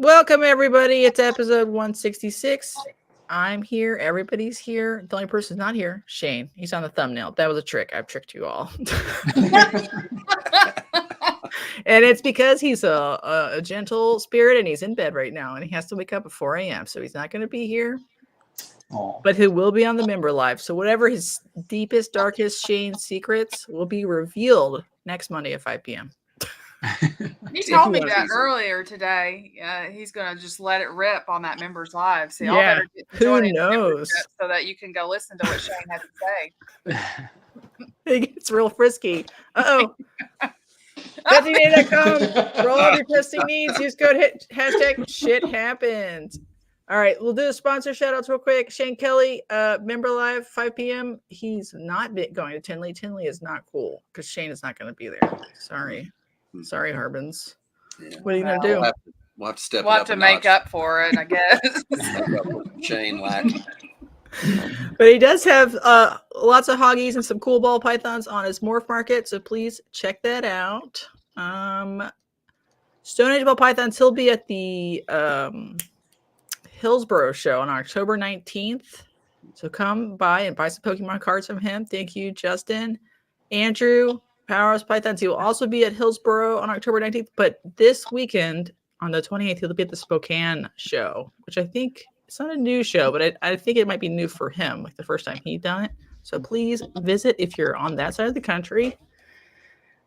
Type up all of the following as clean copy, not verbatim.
Welcome, everybody. It's episode 166. I'm here. Everybody's here. The only person not here, Shane. He's on the thumbnail. That was a trick. I've tricked you all. And it's because he's a gentle spirit and he's in bed right now and he has to wake up at 4 a.m. So he's not going to be here. Aww. But he will be on the member live. So whatever his deepest, darkest Shane secrets will be revealed next Monday at 5 p.m. He told me that earlier today. He's going to just let it rip on that members live. So y'all better get to join in so that you can go listen to what Shane had to say. It gets real frisky. Uh-oh. PetDNA.com for all of your testing needs. Use code hashtag shit happens. All right, we'll do the sponsor shout outs real quick. Shane Kelley, member live, 5 p.m. He's not going to Tinley. Tinley is not cool because Shane is not going to be there. Sorry, Harbins. Yeah. What are you going to do? We'll have to step we'll have to make up for it, I guess. Shane lacking. But he does have lots of hoggies and some cool ball pythons on his morph market, so please check that out. Stoneage ball pythons, he'll be at the Hillsborough show on October 19th. So come by and buy some Pokemon cards from him. Thank you, Justin. Andrew, Powerhouse Pythons, he will also be at Hillsborough on October 19th. But this weekend, on the 28th, he'll be at the Spokane show, which I think it's not a new show, but I think it might be new for him, like the first time he done it. So please visit if you're on that side of the country.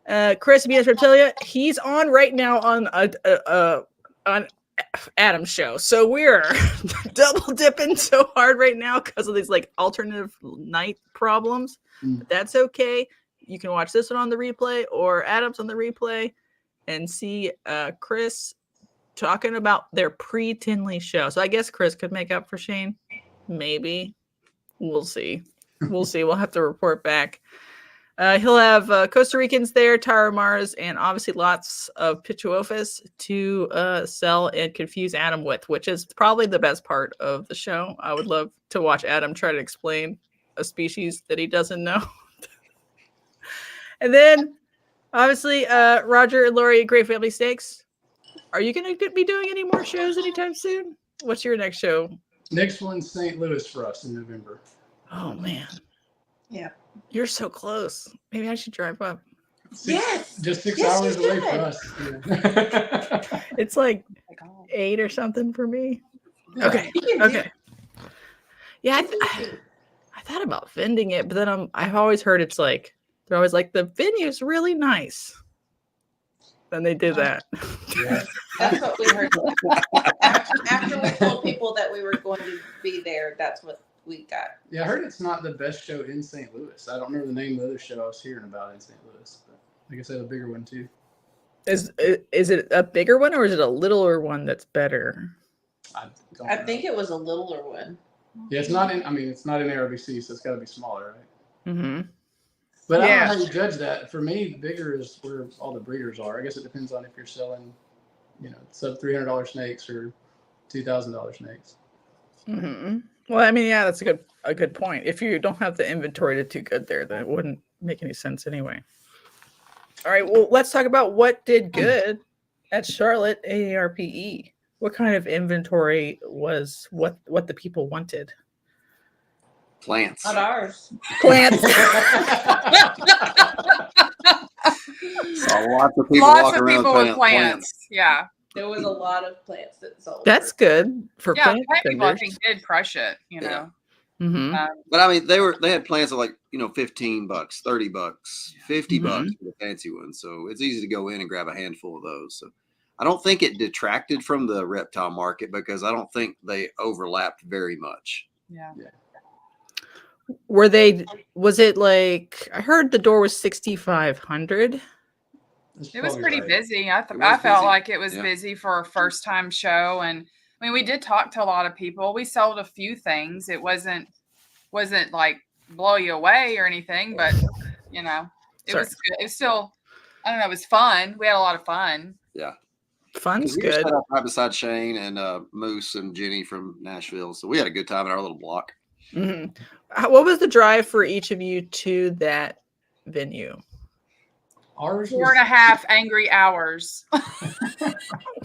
Chris BS Reptilia, he's on right now on Adam's show. So we're double dipping so hard right now because of these like alternative night problems. But that's okay. You can watch this one on the replay or Adam's on the replay and see Chris talking about their pre-Tinley show. So I guess Chris could make up for Shane. Maybe. We'll see. We'll see. We'll have to report back. He'll have Costa Ricans there, Tarahumars, and obviously lots of Pituophis to sell and confuse Adam with, which is probably the best part of the show. I would love to watch Adam try to explain a species that he doesn't know. And then, obviously, Roger and Lori, Great Family Steaks. Are you going to be doing any more shows anytime soon? What's your next show? Next one's St. Louis for us in November. Oh, man. Yeah. You're so close. Maybe I should drive up. Just 6 hours away for us. Yeah. It's like 8 or something for me. Yeah. Okay. Yeah, I thought about vending it, but then I've always heard it's like, they're always like, the venue's really nice. Then they did that. Yeah. That's what we heard. After we told people that we were going to be there, that's what we got. Yeah, I heard it's not the best show in St. Louis. I don't remember the name of the other show I was hearing about in St. Louis. But I guess they have a bigger one too. Is it a bigger one or is it a littler one that's better? I think it was a littler one. Yeah, it's not in ARBC, so it's got to be smaller, right? Mm-hmm. But I don't know how you judge that. For me, bigger is where all the breeders are. I guess it depends on if you're selling, sub $300 snakes or $2,000 snakes. Mm-hmm. Well, I mean, yeah, that's a good point. If you don't have the inventory to do good there, then it wouldn't make any sense anyway. All right, well, let's talk about what did good at Charlotte AARPE. What kind of inventory was what the people wanted? Plants. Not ours. Plants. Lots of people with plants. Yeah. There was a lot of plants that sold. That's good for plant people I think did crush it, Yeah. Mm-hmm. But I mean, they had plants of like, $15, $30, $50 for the fancy ones. So it's easy to go in and grab a handful of those. So I don't think it detracted from the reptile market because I don't think they overlapped very much. Yeah. Was it like, I heard the door was 6,500. It was pretty busy. I felt like it was busy for a first time show. And I mean, we did talk to a lot of people. We sold a few things. It wasn't like blow you away or anything, but was good. It was still, I don't know, it was fun. We had a lot of fun. Yeah. Fun's we good. Set up right beside Shane and Moose and Jenny from Nashville. So we had a good time in our little block. Mm-hmm. What was the drive for each of you to that venue? Ours 4.5 angry hours.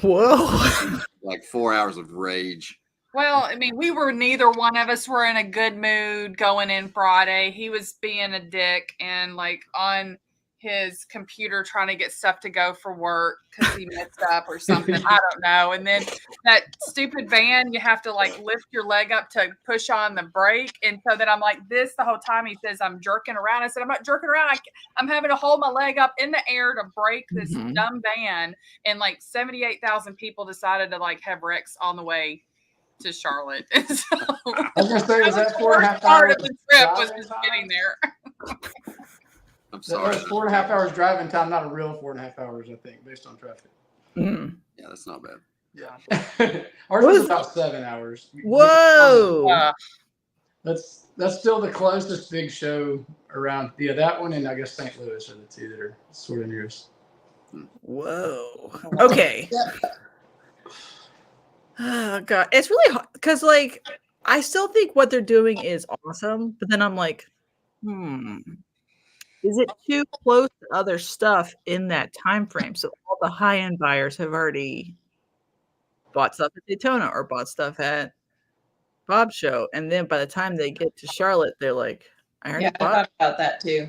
Whoa. Like 4 hours of rage. Well, I mean, neither one of us were in a good mood going in Friday. He was being a dick and like on his computer trying to get stuff to go for work because he messed up or something. I don't know. And then that stupid van, you have to like lift your leg up to push on the brake. And so then I'm like this the whole time. He says I'm jerking around. I said, I'm not jerking around. I'm having to hold my leg up in the air to brake this dumb van. And like 78,000 people decided to like have wrecks on the way to Charlotte. So, I was gonna say, was that 4.5 hours? Part of the trip was just getting there. I'm sorry. That was 4.5 hours driving time, not a real 4.5 hours, I think, based on traffic. Yeah, that's not bad. Yeah. Ours was about 7 hours. Whoa. That's still the closest big show around. Yeah, that one and I guess St. Louis are the two that are sort of nearest. Whoa. Okay. Oh God, it's really hard because like I still think what they're doing is awesome, but then I'm like, is it too close to other stuff in that time frame? So all the high-end buyers have already bought stuff at Daytona or bought stuff at Bob's show, and then by the time they get to Charlotte, they're like, I already bought. I thought about that too,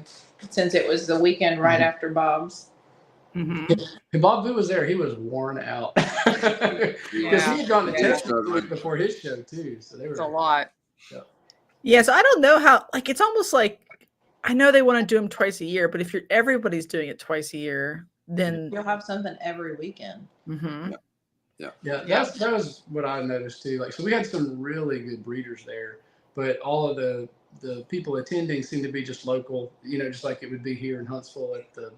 since it was the weekend right after Bob's. If Bob Boo was there, he was worn out because he had gone to Texas the week before his show too. So they were a lot. Yeah, so I don't know how. Like, it's almost like I know they want to do them twice a year, but if everybody's doing it twice a year, then you'll have something every weekend. Yeah, that was what I noticed too. Like, so we had some really good breeders there, but all of the people attending seemed to be just local, just like it would be here in Huntsville at the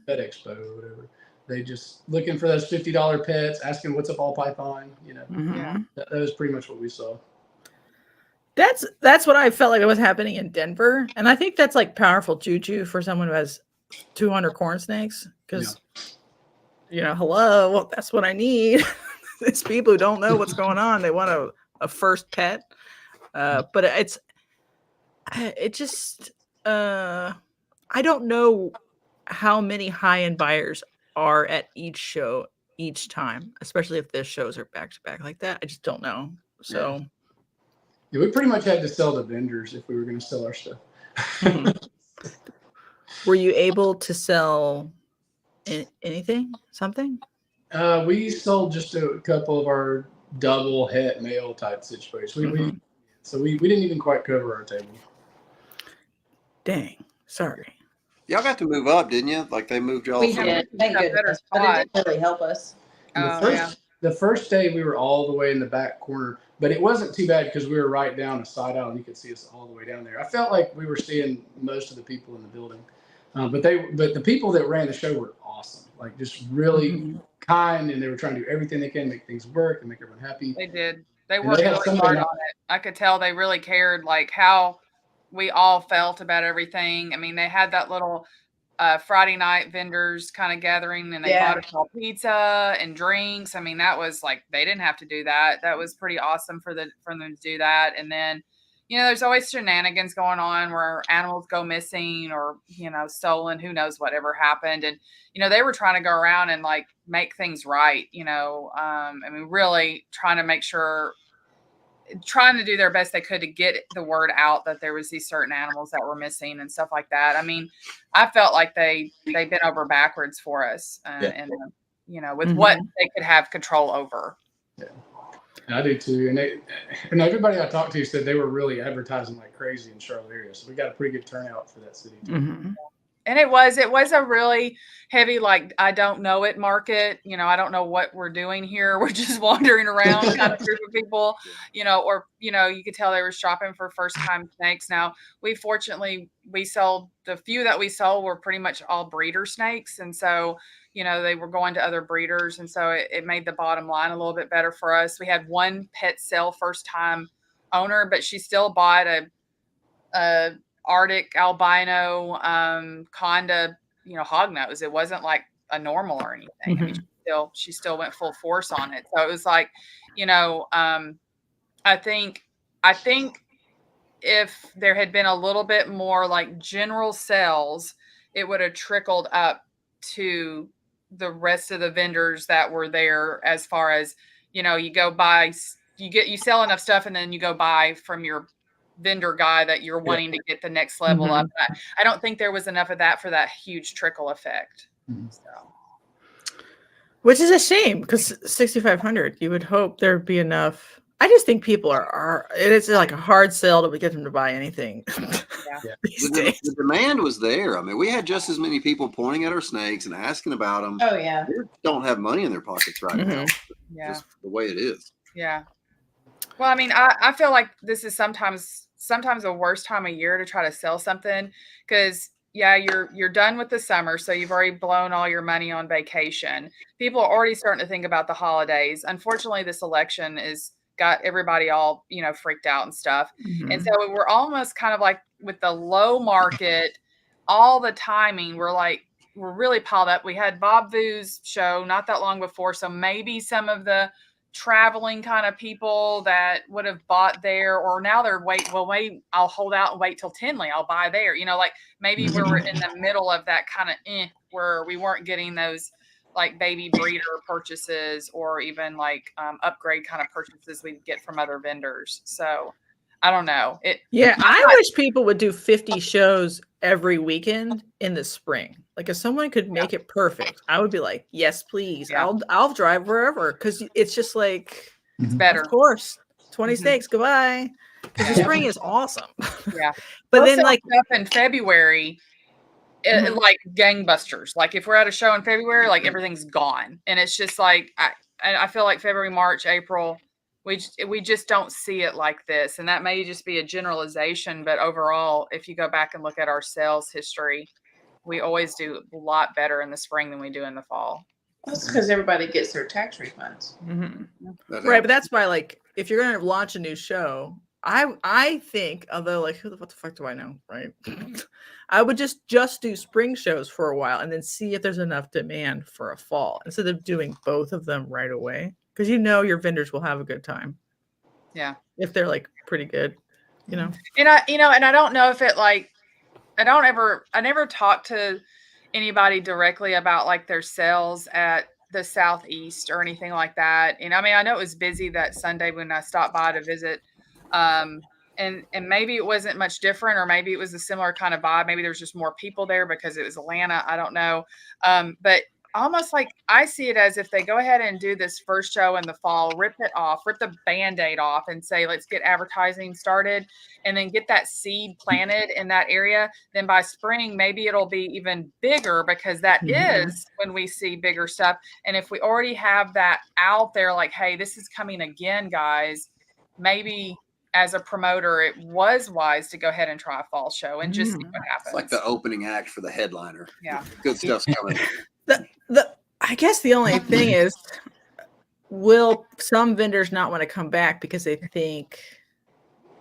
Pet Expo or whatever. They just looking for those $50 pets, asking what's a ball python, that was pretty much what we saw. That's what I felt like it was happening in Denver. And I think that's like powerful juju for someone who has 200 corn snakes because, hello, well, that's what I need. It's people who don't know what's going on. They want a first pet. But it just, I don't know how many high-end buyers are at each show each time, especially if their shows are back-to-back like that. I just don't know. So... Yeah, we pretty much had to sell to vendors if we were going to sell our stuff. Were you able to sell anything? Something? We sold just a couple of our double het male type situations. We didn't even quite cover our table. Dang, sorry. Y'all got to move up, didn't you? Like they moved y'all. We did, thank goodness, but it didn't really help us. The first day we were all the way in the back corner, but it wasn't too bad because we were right down a side aisle and you could see us all the way down there. I felt like we were seeing most of the people in the building, but the people that ran the show were awesome, like just really kind, and they were trying to do everything they can to make things work and make everyone happy. They did. They worked really hard on it. I could tell they really cared, like how we all felt about everything. I mean, they had that little Friday night vendors kind of gathering, and they bought us all pizza and drinks. I mean, that was like, they didn't have to do that. That was pretty awesome for them to do that. And then, there's always shenanigans going on where animals go missing or, stolen, who knows whatever happened. And, they were trying to go around and like make things right, I mean, really trying to make sure, trying to do their best they could to get the word out that there was these certain animals that were missing and stuff like that. I mean, I felt like they bent over backwards for us, and with what they could have control over. Yeah, I do too. And everybody I talked to said they were really advertising like crazy in Charlotte area. So we got a pretty good turnout for that city too. And it was a really heavy, like, I don't know it market. I don't know what we're doing here. We're just wandering around kind of group of people, or, you could tell they were shopping for first time snakes. Now, we sold the few that we sold were pretty much all breeder snakes. And so, they were going to other breeders. And so it made the bottom line a little bit better for us. We had one pet sale first time owner, but she still bought a Arctic albino Conda, hognose. It wasn't like a normal or anything. I mean, she still went full force on it. So it was like, I think if there had been a little bit more like general sales, it would have trickled up to the rest of the vendors that were there, as far as, you know, you go buy, you sell enough stuff and then you go buy from your vendor guy that you're wanting to get the next level up. I don't think there was enough of that for that huge trickle effect. So. Which is a shame, because 6,500, you would hope there'd be enough. I just think people are it's like a hard sell to get them to buy anything. The demand was there. I mean, we had just as many people pointing at our snakes and asking about them. Oh yeah. They don't have money in their pockets right now. Yeah. Just the way it is. Yeah. Well, I mean, I feel like this is sometimes the worst time of year to try to sell something, because you're done with the summer, so you've already blown all your money on vacation. People are already starting to think about the holidays. Unfortunately, this election is got everybody all, you know, freaked out and stuff. And so we're almost kind of like with the low market, all the timing, we're really piled up. We had Bob Vu's show not that long before, so maybe some of the traveling kind of people that would have bought there, or now they're wait, I'll hold out and wait till Tinley, I'll buy there, you know, like maybe we were in the middle of that kind of where we weren't getting those like baby breeder purchases, or even like upgrade kind of purchases we get from other vendors. So I don't know. I wish people would do 50 shows every weekend in the spring. Like if someone could make it perfect, I would be like, yes, please. Yeah. I'll drive wherever, because it's just like, it's better. Of course, 20 steaks, goodbye. Because the spring is awesome. Yeah. But then like up in February, like gangbusters. Like if we're at a show in February, like everything's gone, and it's just like I feel like February, March, April, we just don't see it like this. And that may just be a generalization, but overall, if you go back and look at our sales history, we always do a lot better in the spring than we do in the fall. That's because everybody gets their tax refunds. Right, but that's why, like, if you're going to launch a new show, I think, although, like, what the fuck do I know, right? I would just do spring shows for a while and then see if there's enough demand for a fall, instead of doing both of them right away. Because you know your vendors will have a good time. Yeah. If they're like pretty good, you know. And I don't know if it like I never talk to anybody directly about like their sales at the Southeast or anything like that. And I mean, I know it was busy that Sunday when I stopped by to visit. And maybe it wasn't much different, or maybe it was a similar kind of vibe. Maybe there was just more people there because it was Atlanta. I don't know. But almost like I see it as if they go ahead and do this first show in the fall, rip the Band-Aid off and say, let's get advertising started, and then get that seed planted in that area. Then by spring, maybe it'll be even bigger, because that is when we see bigger stuff. And if we already have that out there, like, hey, this is coming again, guys, maybe as a promoter, it was wise to go ahead and try a fall show and just see what happens. It's like the opening act for the headliner. Yeah. Good stuff's coming. I guess the only thing is, will some vendors not want to come back because they think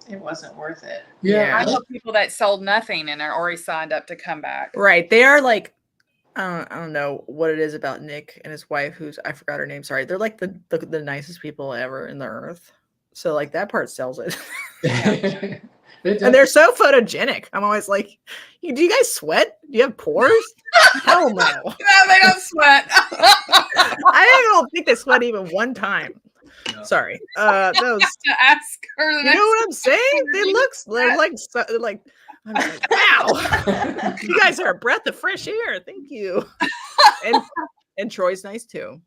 it wasn't worth it? Yeah. I know people that sold nothing and are already signed up to come back. Right. They are like, I don't know what it is about Nick and his wife, I forgot her name. Sorry. They're like the nicest people ever in the earth. So like that part sells it. And they're so photogenic. I'm always like, do you guys sweat? Do you have pores? Hell no. No, they don't sweat. I don't think they sweat even one time. No. Sorry. Those, to ask her. You know what I'm saying? They're like, I'm like, wow. You guys are a breath of fresh air. Thank you. And Troy's nice too.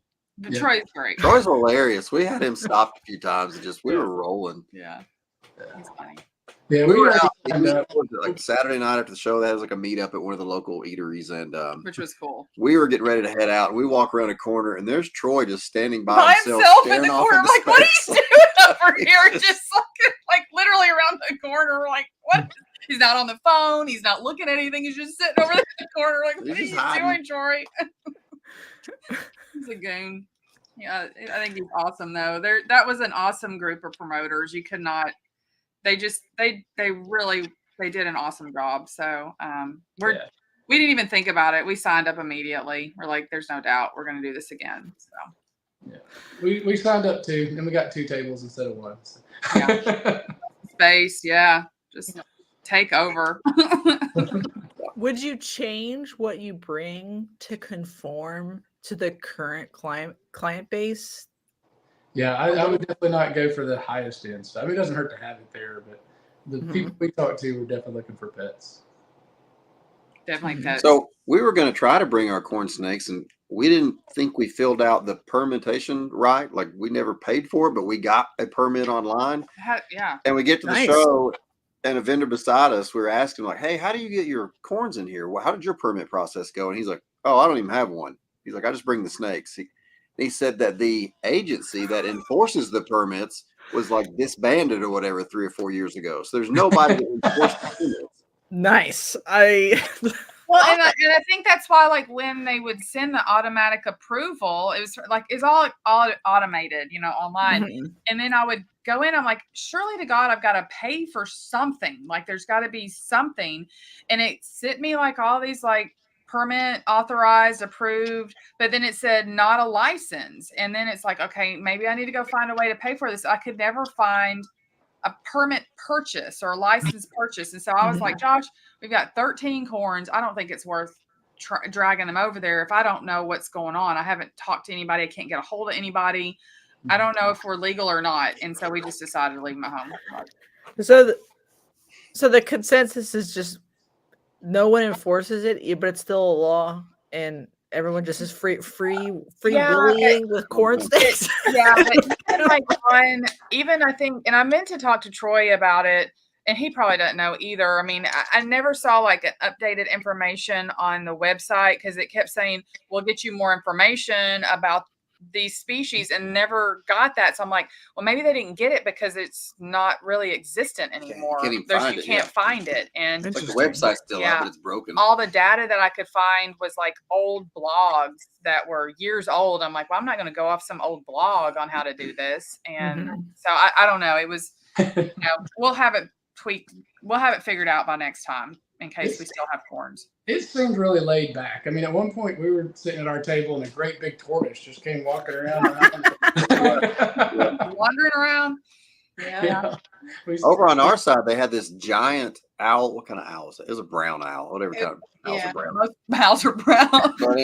Troy's great. Troy's hilarious. We had him stopped a few times and we were rolling. Yeah. He's funny. Yeah, we were out like Saturday night after the show. That was like a meetup at one of the local eateries, and which was cool. We were getting ready to head out, and we walk around a corner, and there's Troy just standing by himself in the corner. I'm like, what are you doing over here? Just like literally around the corner. We're like, what? He's not on the phone. He's not looking at anything. He's just sitting over there in the corner. Like, what are you doing, Troy? He's a goon. Yeah, I think he's awesome though. That was an awesome group of promoters. You could not. They really did an awesome job. So we didn't even think about it. We signed up immediately. We're like, there's no doubt we're going to do this again. So yeah, we signed up too, and we got 2 tables instead of 1. So. Yeah. Space, yeah, just take over. Would you change what you bring to conform to the current client base? Yeah, I would definitely not go for the highest end stuff. I mean, it doesn't hurt to have it there, but the people we talked to were definitely looking for pets. Definitely pets. So we were going to try to bring our corn snakes, and we didn't think we filled out the permittation right. Like, we never paid for it, but we got a permit online. Yeah. And we get to the show, and a vendor beside us, we were asking, like, hey, how do you get your corns in here? How did your permit process go? And he's like, oh, I don't even have one. He's like, I just bring the snakes. He said that the agency that enforces the permits was like disbanded or whatever 3 or 4 years ago. So there's nobody that enforces the permits. Nice. Well, and I think that's why, like, when they would send the automatic approval, it was like, it's all automated, online. Mm-hmm. And then I would go in, I'm like, surely to God, I've got to pay for something. Like, there's got to be something. And it sent me like all these like permit authorized, approved, but then it said not a license. And then it's like, okay, maybe I need to go find a way to pay for this. I could never find a permit purchase or a license purchase. And so I was like, Josh, we've got 13 corns. I don't think it's worth dragging them over there if I don't know what's going on. I haven't talked to anybody. I can't get a hold of anybody. I don't know if we're legal or not. And so we just decided to leave them at home. So the consensus is just no one enforces it, but it's still a law, and everyone just is free bullying with corn sticks. Yeah, but even I think, and I meant to talk to Troy about it, and he probably doesn't know either. I mean, I never saw like an updated information on the website because it kept saying, we'll get you more information about these species, and never got that. So I'm like, well, maybe they didn't get it because it's not really existent anymore. You can't find it. And like the website's still up, but it's broken. All the data that I could find was like old blogs that were years old. I'm like, well, I'm not going to go off some old blog on how to do this. And so I don't know. It was, we'll have it tweaked. We'll have it figured out by next time in case we still have corns. It seemed really laid back. I mean, at one point we were sitting at our table and a great big tortoise just came walking around. Wandering around. Yeah. Over on our side, they had this giant owl. What kind of owl is it? It was a brown owl. Whatever kind of owls are brown. Most owls are brown. But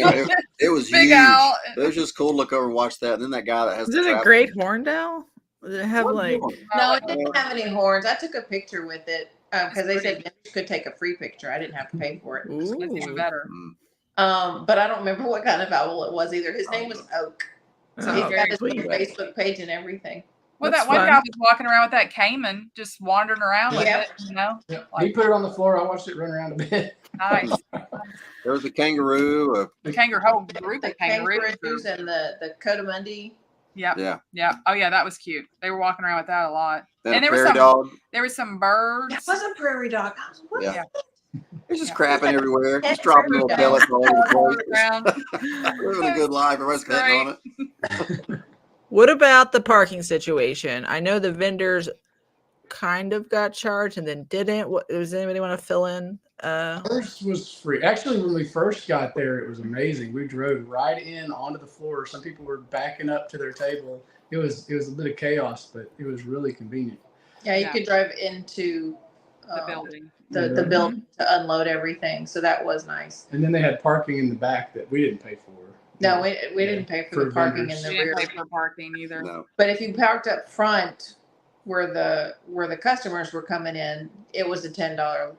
it was big huge. owl. It was just cool to look over and watch that. And then that guy that has Is it a great horned owl? Does it have like? No, it didn't have any horns. I took a picture with it. Because they said you could take a free picture. I didn't have to pay for it. That's even better. But I don't remember what kind of owl it was either. His name was Oak. So he's got his Facebook page and everything. Well, that one guy was walking around with that caiman, just wandering around with it, Yeah. He put it on the floor. I watched it run around a bit. Nice. There was a kangaroo. Whole group of kangaroos and the Cotamundi. Yeah. Oh yeah, that was cute. They were walking around with that a lot. And there was dog. There was some birds. That was a prairie dog. Yeah. There's just crapping everywhere. Just dropping little pellets all over the place. Living a good life. Everybody's betting on it. What about the parking situation? I know the vendors kind of got charged and then didn't. Does anybody want to fill in? Ours was free. Actually, when we first got there, it was amazing. We drove right in onto the floor. Some people were backing up to their table. It was a bit of chaos, but it was really convenient. Yeah, you could drive into the building. The building to unload everything. So that was nice. And then they had parking in the back that we didn't pay for. No, we didn't pay for the parking in the rear. Didn't pay for parking either. No. But if you parked up front where the customers were coming in, it was a $10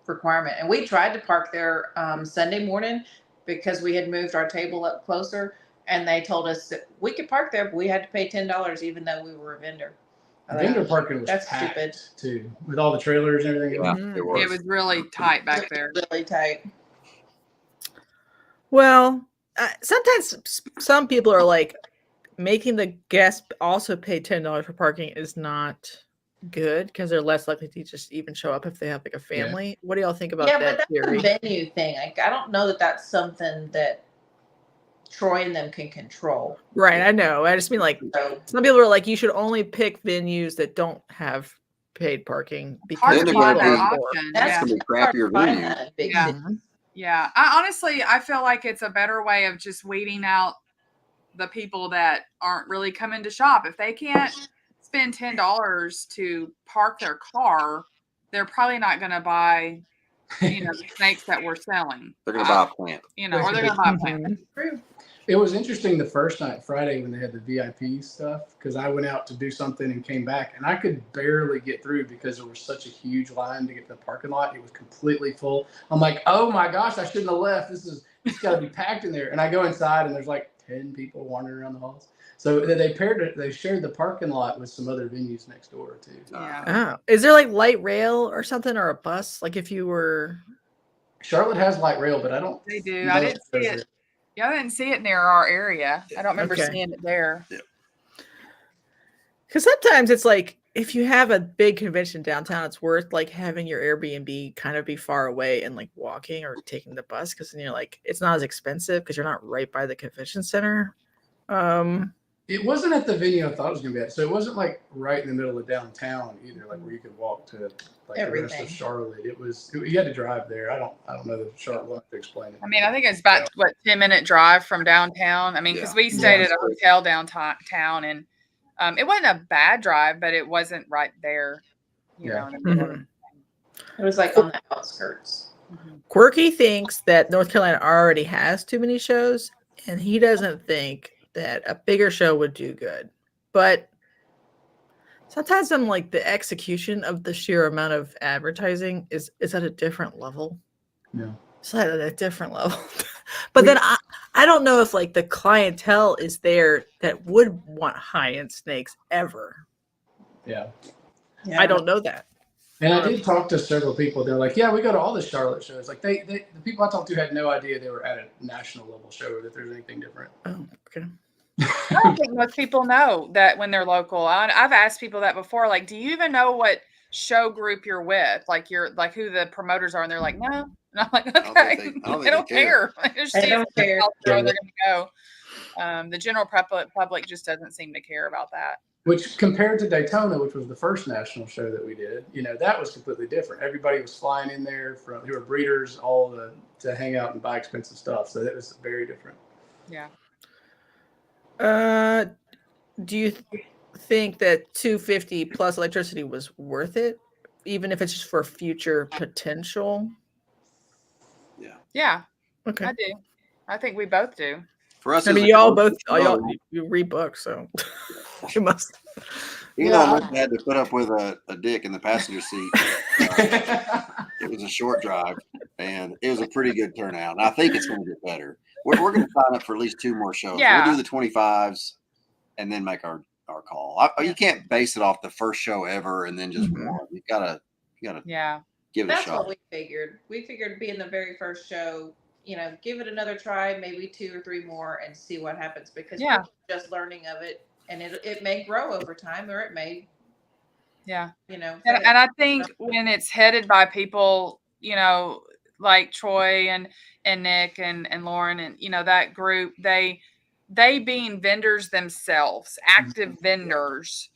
requirement. And we tried to park there Sunday morning because we had moved our table up closer, and they told us that we could park there, but we had to pay $10 even though we were a vendor. Vendor parking was That's packed stupid too, with all the trailers and everything. Yeah, it was really tight back there. Really tight. Well, sometimes some people are like, making the guest also pay $10 for parking is not good because they're less likely to just even show up if they have like a family. Yeah. What do y'all think about that? But that's theory? a venue thing. Like, I don't know that that's something that Troy and them can control. Right, I know. I just mean like some people are like, you should only pick venues that don't have paid parking because that's gonna be crappier venue. Yeah. I feel like it's a better way of just weeding out the people that aren't really coming to shop. If they can't spend $10 to park their car, they're probably not going to buy the snakes that we're selling. They're going to buy a plant. Or they're going to buy a plant. It was interesting the first night, Friday, when they had the VIP stuff, because I went out to do something and came back, and I could barely get through because there was such a huge line to get to the parking lot. It was completely full. I'm like, oh my gosh, I shouldn't have left. It's got to be packed in there. And I go inside, and there's like 10 people wandering around the halls. So they shared the parking lot with some other venues next door too. Yeah. Oh. Is there like light rail or something, or a bus? Like if you were. Charlotte has light rail, but I don't. They do. I didn't see it. Yeah, I didn't see it near our area. I don't remember seeing it there. Yeah. Because sometimes it's like if you have a big convention downtown, it's worth like having your Airbnb kind of be far away and like walking or taking the bus, because then you're like it's not as expensive because you're not right by the convention center. It wasn't at the venue I thought it was going to be at. So it wasn't like right in the middle of downtown either, like where you could walk to like everything. The rest of Charlotte. You had to drive there. I don't know the Charlotte will have to explain it. I mean, I think it's about 10-minute drive from downtown. I mean, because we stayed at a hotel downtown, and it wasn't a bad drive, but it wasn't right there. You know. It was like on the outskirts. Quirky thinks that North Carolina already has too many shows, and he doesn't think that a bigger show would do good. But sometimes I'm like, the execution of the sheer amount of advertising is at a different level. Yeah. It's at a different level. But then I don't know if like the clientele is there that would want high-end snakes ever. Yeah. I don't know that. And I did talk to several people. They're like, yeah, we go to all the Charlotte shows. Like the people I talked to had no idea they were at a national level show or that there's anything different. Oh, okay. I don't think most people know that when they're local. I've asked people that before. Like, do you even know what show group you're with? Like, who the promoters are? And they're like, no. And I'm like, okay, they don't care. They don't care. They're going to go. The general public just doesn't seem to care about that. Which compared to Daytona, which was the first national show that we did, that was completely different. Everybody was flying in there who were breeders, all to hang out and buy expensive stuff. So that was very different. Yeah. Do you think that $250 plus electricity was worth it, even if it's just for future potential? Yeah. Yeah. Okay. I do. I think we both do. For us, I mean, y'all you read books, so you must. Even though I had to put up with a dick in the passenger seat, it was a short drive, and it was a pretty good turnout. And I think it's going to get better. We're going to sign up for at least 2 more shows. Yeah. We'll do the 25s and then make our call. You can't base it off the first show ever and then just one. You gotta give it a shot. That's what we figured. We figured being the very first show, give it another try, maybe 2 or 3 more, and see what happens, because people are just learning of it, and it may grow over time, or it may, And I think when it's headed by people, like Troy and Nick and Lauren and that group, they being vendors themselves, active vendors,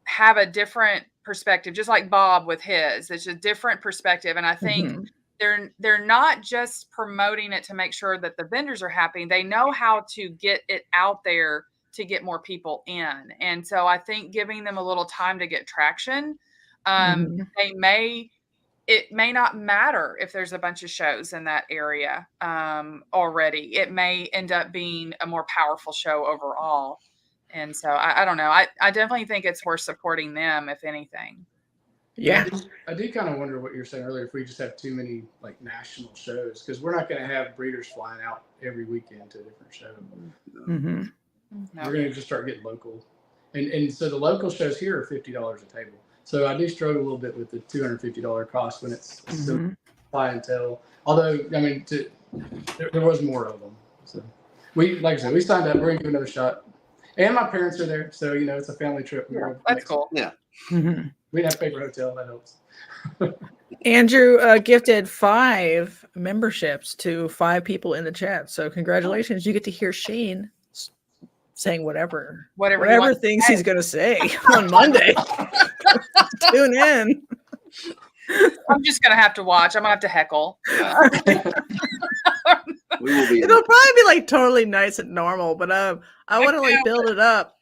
have a different perspective, just like Bob with his. It's a different perspective, and I think they're not just promoting it to make sure that the vendors are happy. They know how to get it out there to get more people in, and so I think giving them a little time to get traction, it may not matter if there's a bunch of shows in that area already. It may end up being a more powerful show overall. And so I don't know. I definitely think it's worth supporting them, if anything. Yeah. I do kind of wonder what you were saying earlier, if we just have too many like national shows, because we're not going to have breeders flying out every weekend to a different show. Mm-hmm. No. We're going to just start getting local. And so the local shows here are $50 a table. So I do struggle a little bit with the $250 cost when it's so clientele. Although, I mean, there was more of them. So like I said, we signed up. We're going to give another shot. And my parents are there. So, it's a family trip. That's cool. Yeah. Mm-hmm. We didn't have to pay for a hotel. That helps. Andrew gifted 5 memberships to 5 people in the chat. So congratulations. You get to hear Shane saying whatever thinks he's going to say on Monday. Tune in. I'm just going to have to watch. I'm going to have to heckle. It'll probably be like totally nice and normal, but I want to like build it up.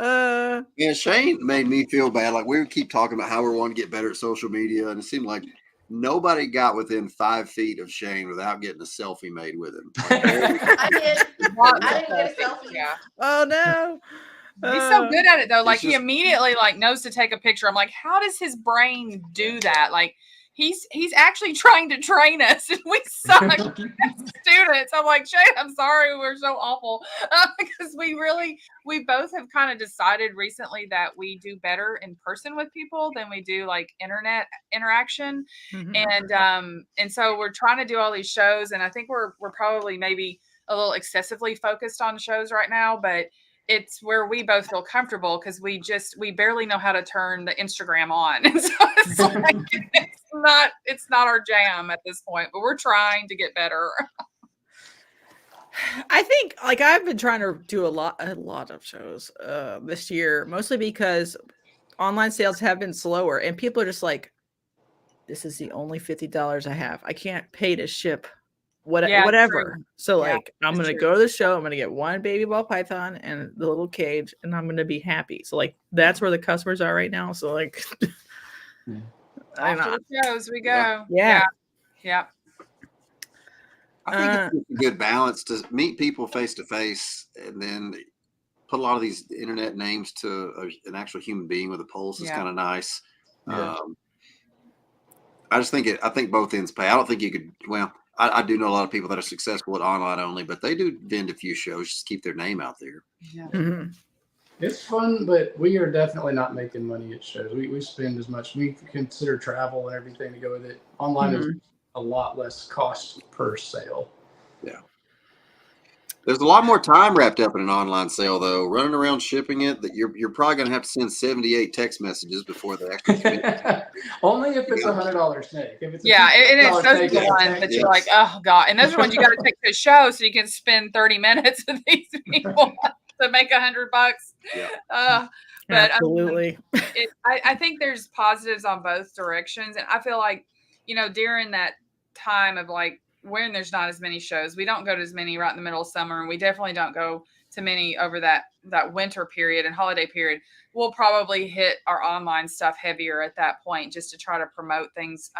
Yeah, Shane made me feel bad. Like, we would keep talking about how we want to get better at social media, and it seemed like nobody got within 5 feet of Shane without getting a selfie made with him. Like, I didn't get a selfie. Yeah. Oh no. He's so good at it though. Like, he just immediately like knows to take a picture. I'm like, how does his brain do that? Like, he's actually trying to train us, and we suck as students. I'm like, Shane, I'm sorry, we're so awful, because we both have kind of decided recently that we do better in person with people than we do like internet interaction, and so we're trying to do all these shows, and I think we're probably maybe a little excessively focused on shows right now, but it's where we both feel comfortable because we barely know how to turn the Instagram on. And so it's like, it's not our jam at this point, but we're trying to get better. I think like I've been trying to do a lot of shows this year, mostly because online sales have been slower and people are just like, this is the only $50 I have. I can't pay to ship whatever. True. So like, I'm going to go to the show. I'm going to get one baby ball python and the little cage, and I'm going to be happy. So like, that's where the customers are right now. So like, after the shows we go. Yeah. I think it's a good balance to meet people face to face, and then put a lot of these internet names to an actual human being with a pulse is kind of nice. Yeah. I think both ends pay. I don't think you could, I do know a lot of people that are successful at online only, but they do vend a few shows just to keep their name out there. Yeah. Mm-hmm. It's fun, but we are definitely not making money at shows. We spend as much. We consider travel and everything to go with it. Online is a lot less cost per sale. Yeah. There's a lot more time wrapped up in an online sale, though. Running around shipping it, that you're probably going to have to send 78 text messages before they actually Only if it's $100 snake. If it's and it's those are the ones that you're like, oh god, and those are ones you got to take to the show so you can spend 30 minutes with these people to make $100. Yeah. But absolutely. I think there's positives on both directions, and I feel like during that time of like when there's not as many shows, we don't go to as many right in the middle of summer, and we definitely don't go to many over that winter period and holiday period. We'll probably hit our online stuff heavier at that point just to try to promote things.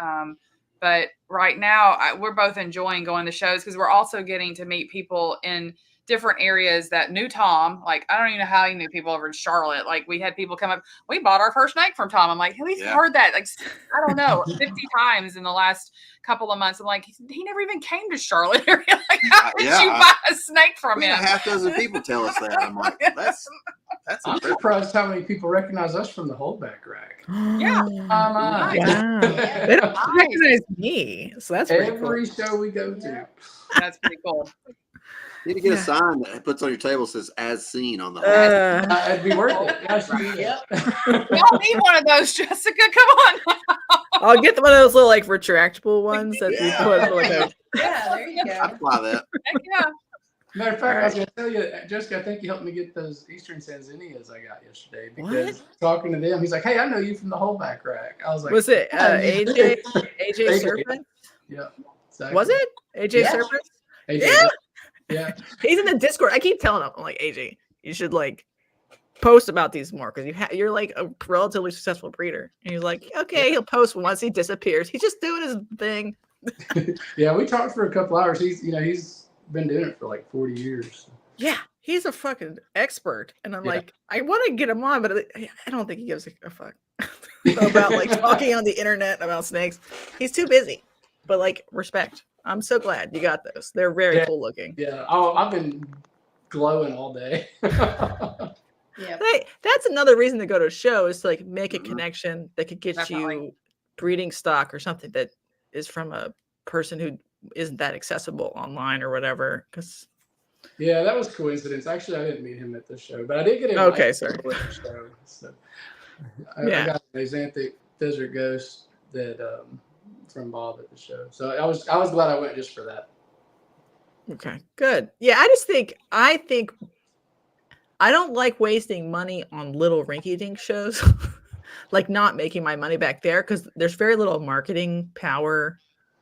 But right now we're both enjoying going to shows because we're also getting to meet people in different areas that knew Tom. Like, I don't even know how he knew people over in Charlotte. Like, we had people come up, we bought our first snake from Tom. I'm like, we've heard that, like, I don't know, 50 times in the last couple of months. I'm like, he never even came to Charlotte area. Like, how did you buy a snake from him? A half dozen people tell us that. I'm like, that's I'm surprised how many people recognize us from the holdback rack. Yeah. Wow. They don't recognize me. So that's every show we go to. That's pretty cool. You need to get a sign that puts on your table says "as seen" on the. It'd be worth it. Y'all need one of those, Jessica. Come on. I'll get one of those little like retractable ones that we put like there you go. I'd fly that. Heck yeah. Matter of fact, I was going to tell you, Jessica, I think you helped me get those Eastern Sanzinias I got yesterday because talking to them, he's like, "Hey, I know you from the holdback rack." I was like, "Was it AJ Serpent?" Yeah. Exactly. Was it AJ Serpent? AJ, yeah. He's in the Discord. I keep telling him, I'm like, AJ, you should like post about these more because you're like a relatively successful breeder. And he's like, okay, he'll post once he disappears. He's just doing his thing. Yeah, we talked for a couple hours. He's been doing it for like 40 years. Yeah, he's a fucking expert. And I'm like, I want to get him on, but I don't think he gives a fuck about like talking on the internet about snakes. He's too busy. But like, respect. I'm so glad you got those. They're very cool looking. Yeah. Oh, I've been glowing all day. Yeah. That's another reason to go to a show is to like make a connection that could get you breeding stock or something that is from a person who isn't that accessible online or whatever. Yeah, that was coincidence. Actually, I didn't meet him at the show, but I did get him. Okay, sorry. At the show. So I got an Xanthic Desert Ghost that from Bob at the show. So I was glad I went just for that. Okay, good. Yeah, I think I don't like wasting money on little rinky-dink shows, like not making my money back there because there's very little marketing power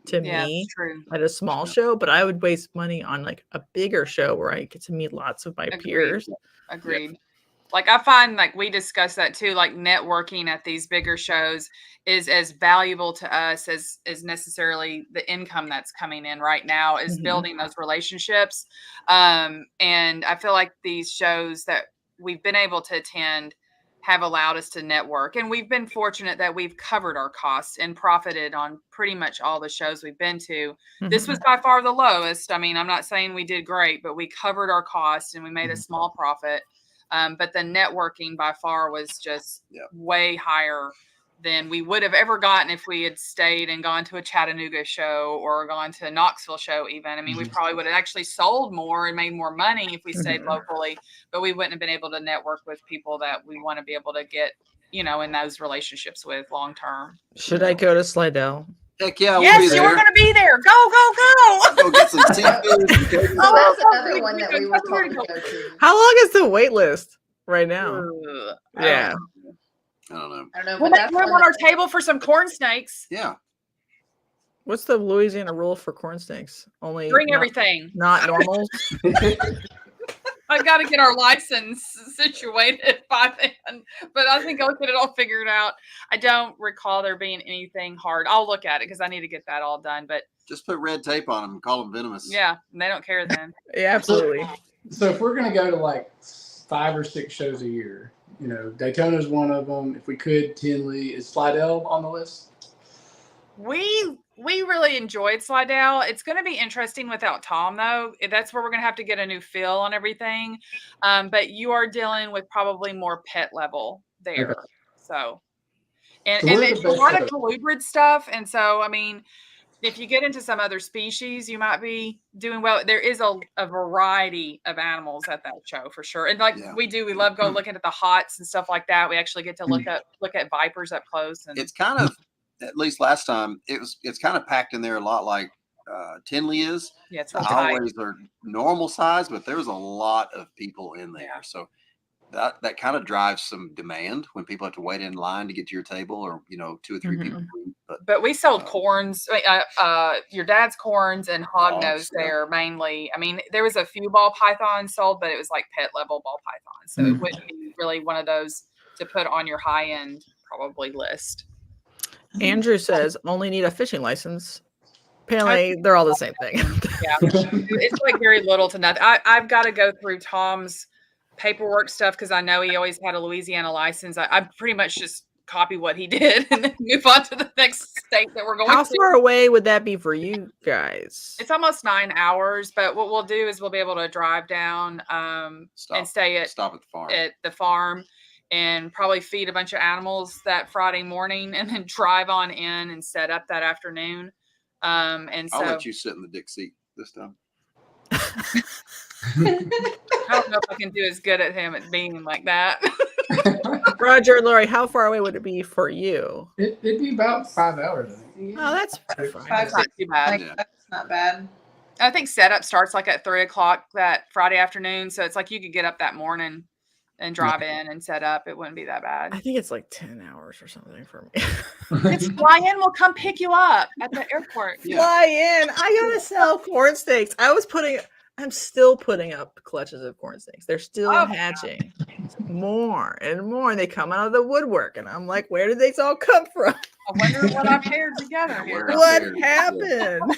to me at a small show. But I would waste money on like a bigger show where I get to meet lots of my peers. Agreed. like I find like we discussed that too, like networking at these bigger shows is as valuable to us as necessarily the income that's coming in right now is building those relationships. And I feel like these shows that we've been able to attend have allowed us to network. And we've been fortunate that we've covered our costs and profited on pretty much all the shows we've been to. This was by far the lowest. I mean, I'm not saying we did great, but we covered our costs and we made a small profit. But the networking by far was just way higher than we would have ever gotten if we had stayed and gone to a Chattanooga show or gone to a Knoxville show even. I mean, we probably would have actually sold more and made more money if we stayed locally, but we wouldn't have been able to network with people that we want to be able to get, you know, in those relationships with long term. Should I go to Slidell? Heck yeah, yes, we'll be you were going to be there. Go, go, go. Go get some seafood. So that's another one that we were told to go to. How long is the wait list right now? Yeah. I don't know. We'll make room on our table for some corn snakes. Yeah. What's the Louisiana rule for corn snakes? Only bring everything. Not normals. I got to get our license situated by then, but I think I'll get it all figured out. I don't recall there being anything hard. I'll look at it because I need to get that all done. But just put red tape on them and call them venomous. Yeah, and they don't care then. Yeah, absolutely. So if we're gonna go to like 5 or 6 shows a year, you know, Daytona's one of them. If we could, Tinley. Is Slidell on the list? We really enjoyed Slidell. It's going to be interesting without Tom, though. That's where we're going to have to get a new feel on everything. But you are dealing with probably more pet level there. Okay. So it's a lot of colubrid stuff. And so, I mean, if you get into some other species, you might be doing well. There is a variety of animals at that show for sure. And like we love going looking at the hots and stuff like that. We actually get to look at vipers up close. And it's kind of, at least last time, it's kind of packed in there a lot like Tinley is. Yeah, it's the hallways are normal size, but there's a lot of people in there. Yeah. So that kind of drives some demand when people have to wait in line to get to your table, or 2 or 3 people. But we sold corns, your dad's corns and hognose there mainly. I mean, there was a few ball pythons sold, but it was like pet level ball pythons. So it wouldn't be really one of those to put on your high end probably list. Andrew says only need a fishing license. Apparently, they're all the same thing. Yeah, it's like very little to nothing. I've got to go through Tom's paperwork stuff because I know he always had a Louisiana license. I pretty much just copy what he did and then move on to the next state that we're going to. How far away would that be for you guys? It's almost 9 hours, but what we'll do is we'll be able to drive down and stop at the farm. And probably feed a bunch of animals that Friday morning and then drive on in and set up that afternoon. And so I'll let you sit in the dick seat this time. I don't know if I can do as good at him at being like that. Roger and Lori, how far away would it be for you? It'd be about 5 hours, I think. Oh, that's fine. That's not too bad. That's not bad. I think setup starts like at 3:00 that Friday afternoon. So it's like you could get up that morning and drive in and set up. It wouldn't be that bad. I think it's like 10 hours or something for me. It's fly in. We'll come pick you up at the airport. Fly in. I gotta sell corn snakes. I'm still putting up clutches of corn snakes. They're still hatching more and more. And they come out of the woodwork. And I'm like, where did these all come from? I wonder what I paired together here. What happened?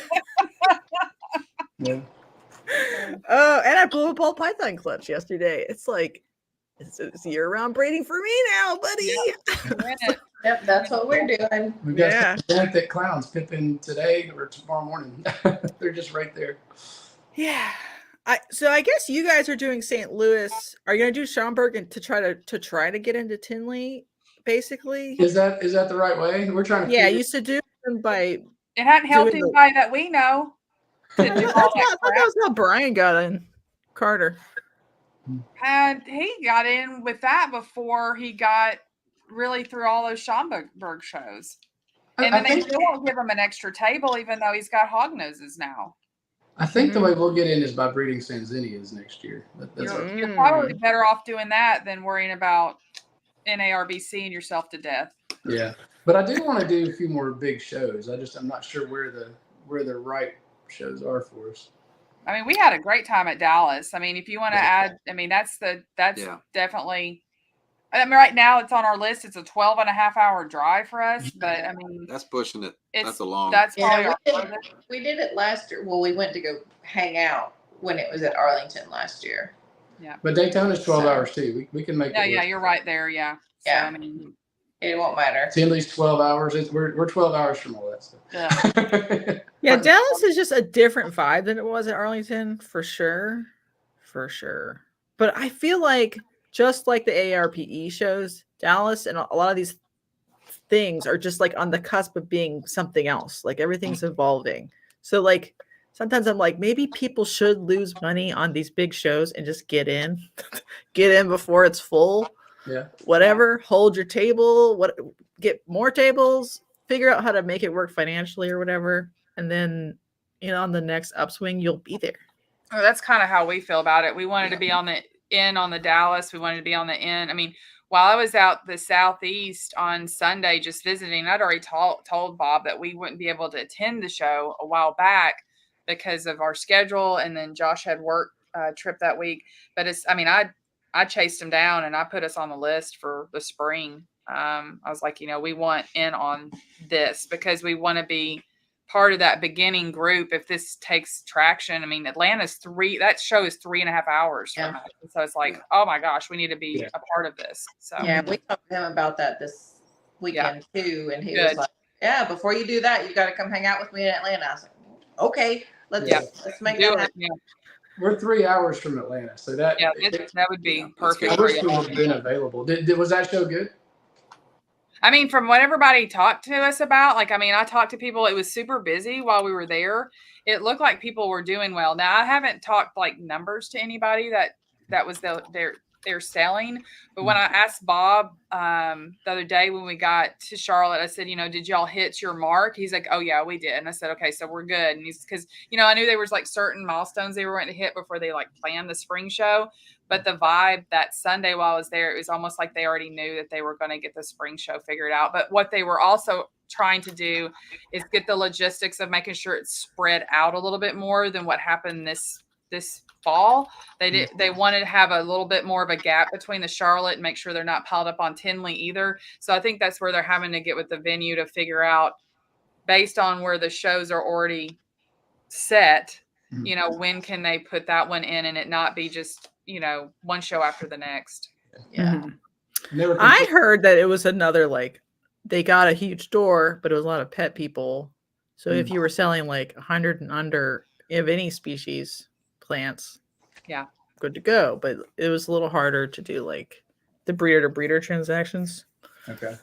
Oh, and I blew a ball python clutch yesterday. It's like, it's year-round breeding for me now, buddy. Yep, that's what we're doing. We've got benefit clowns pipping today or tomorrow morning. They're just right there. Yeah. So I guess you guys are doing St. Louis. Are you going to do Schaumburg and to try to get into Tinley, basically? Is that the right way? We're trying to. Yeah, I used to do them by. It hadn't helped anybody that we know. To do all that was how Brian got in. Carter. And he got in with that before he got really through all those Schaumburg shows. And then they still won't give him an extra table, even though he's got hog noses now. I think the way we'll get in is by breeding Sanzinias next year. You're probably better off doing that than worrying about NARBC-ing yourself to death. Yeah, but I do want to do a few more big shows. I'm not sure where the right shows are for us. I mean, we had a great time at Dallas. I mean, if you want to add, I mean, that's definitely, I mean, right now it's on our list. It's a 12.5-hour drive for us, but I mean, that's pushing it. That's a long. That's probably we did it last year. Well, we went to go hang out when it was at Arlington last year. Yeah. But Daytona's 12 hours too. We can make it. Yeah, you're right there. Yeah. Yeah. So, I mean, it won't matter. It's at least 12 hours. We're 12 hours from all that stuff. Yeah. Yeah, Dallas is just a different vibe than it was at Arlington, for sure. For sure. But I feel like just like the AARPE shows, Dallas and a lot of these things are just like on the cusp of being something else. Like everything's evolving. So like sometimes I'm like, maybe people should lose money on these big shows and just get in before it's full. Yeah. Whatever. Hold your table. Get more tables. Figure out how to make it work financially or whatever. And then, on the next upswing, you'll be there. Oh, that's kind of how we feel about it. We wanted to be on the in on the Dallas. We wanted to be on the in. I mean, while I was out the Southeast on Sunday just visiting, I'd already told Bob that we wouldn't be able to attend the show a while back because of our schedule. And then Josh had work trip that week. But I chased him down and I put us on the list for the spring. I was like, we want in on this because we want to be part of that beginning group. If this takes traction, I mean, Atlanta's that show is 3.5 hours. Yeah. So it's like, oh my gosh, we need to be a part of this. So yeah, we talked to him about that this weekend too. And he was like, yeah, before you do that, you got to come hang out with me in Atlanta. I was like, okay, let's make that happen. Yeah. We're 3 hours from Atlanta. So that would be perfect. I wish we would have been available. Was that show good? I mean, from what everybody talked to us about, I talked to people, it was super busy while we were there. It looked like people were doing well. Now, I haven't talked numbers to anybody that was they're selling. But when I asked Bob the other day when we got to Charlotte, I said, did y'all hit your mark? He's like, oh yeah, we did. And I said, okay, so we're good. And he's because, I knew there was certain milestones they were going to hit before they planned the spring show. But the vibe that Sunday while I was there, it was almost like they already knew that they were going to get the spring show figured out. But what they were also trying to do is get the logistics of making sure it's spread out a little bit more than what happened this fall. They wanted to have a little bit more of a gap between the Charlotte and make sure they're not piled up on Tinley either. So I think that's where they're having to get with the venue to figure out, based on where the shows are already set, when can they put that one in and it not be just one show after the next. Yeah. I heard that it was another they got a huge store, but it was a lot of pet people. So if you were selling 100 and under of any species plants, good to go. But it was a little harder to do the breeder to breeder transactions. Okay.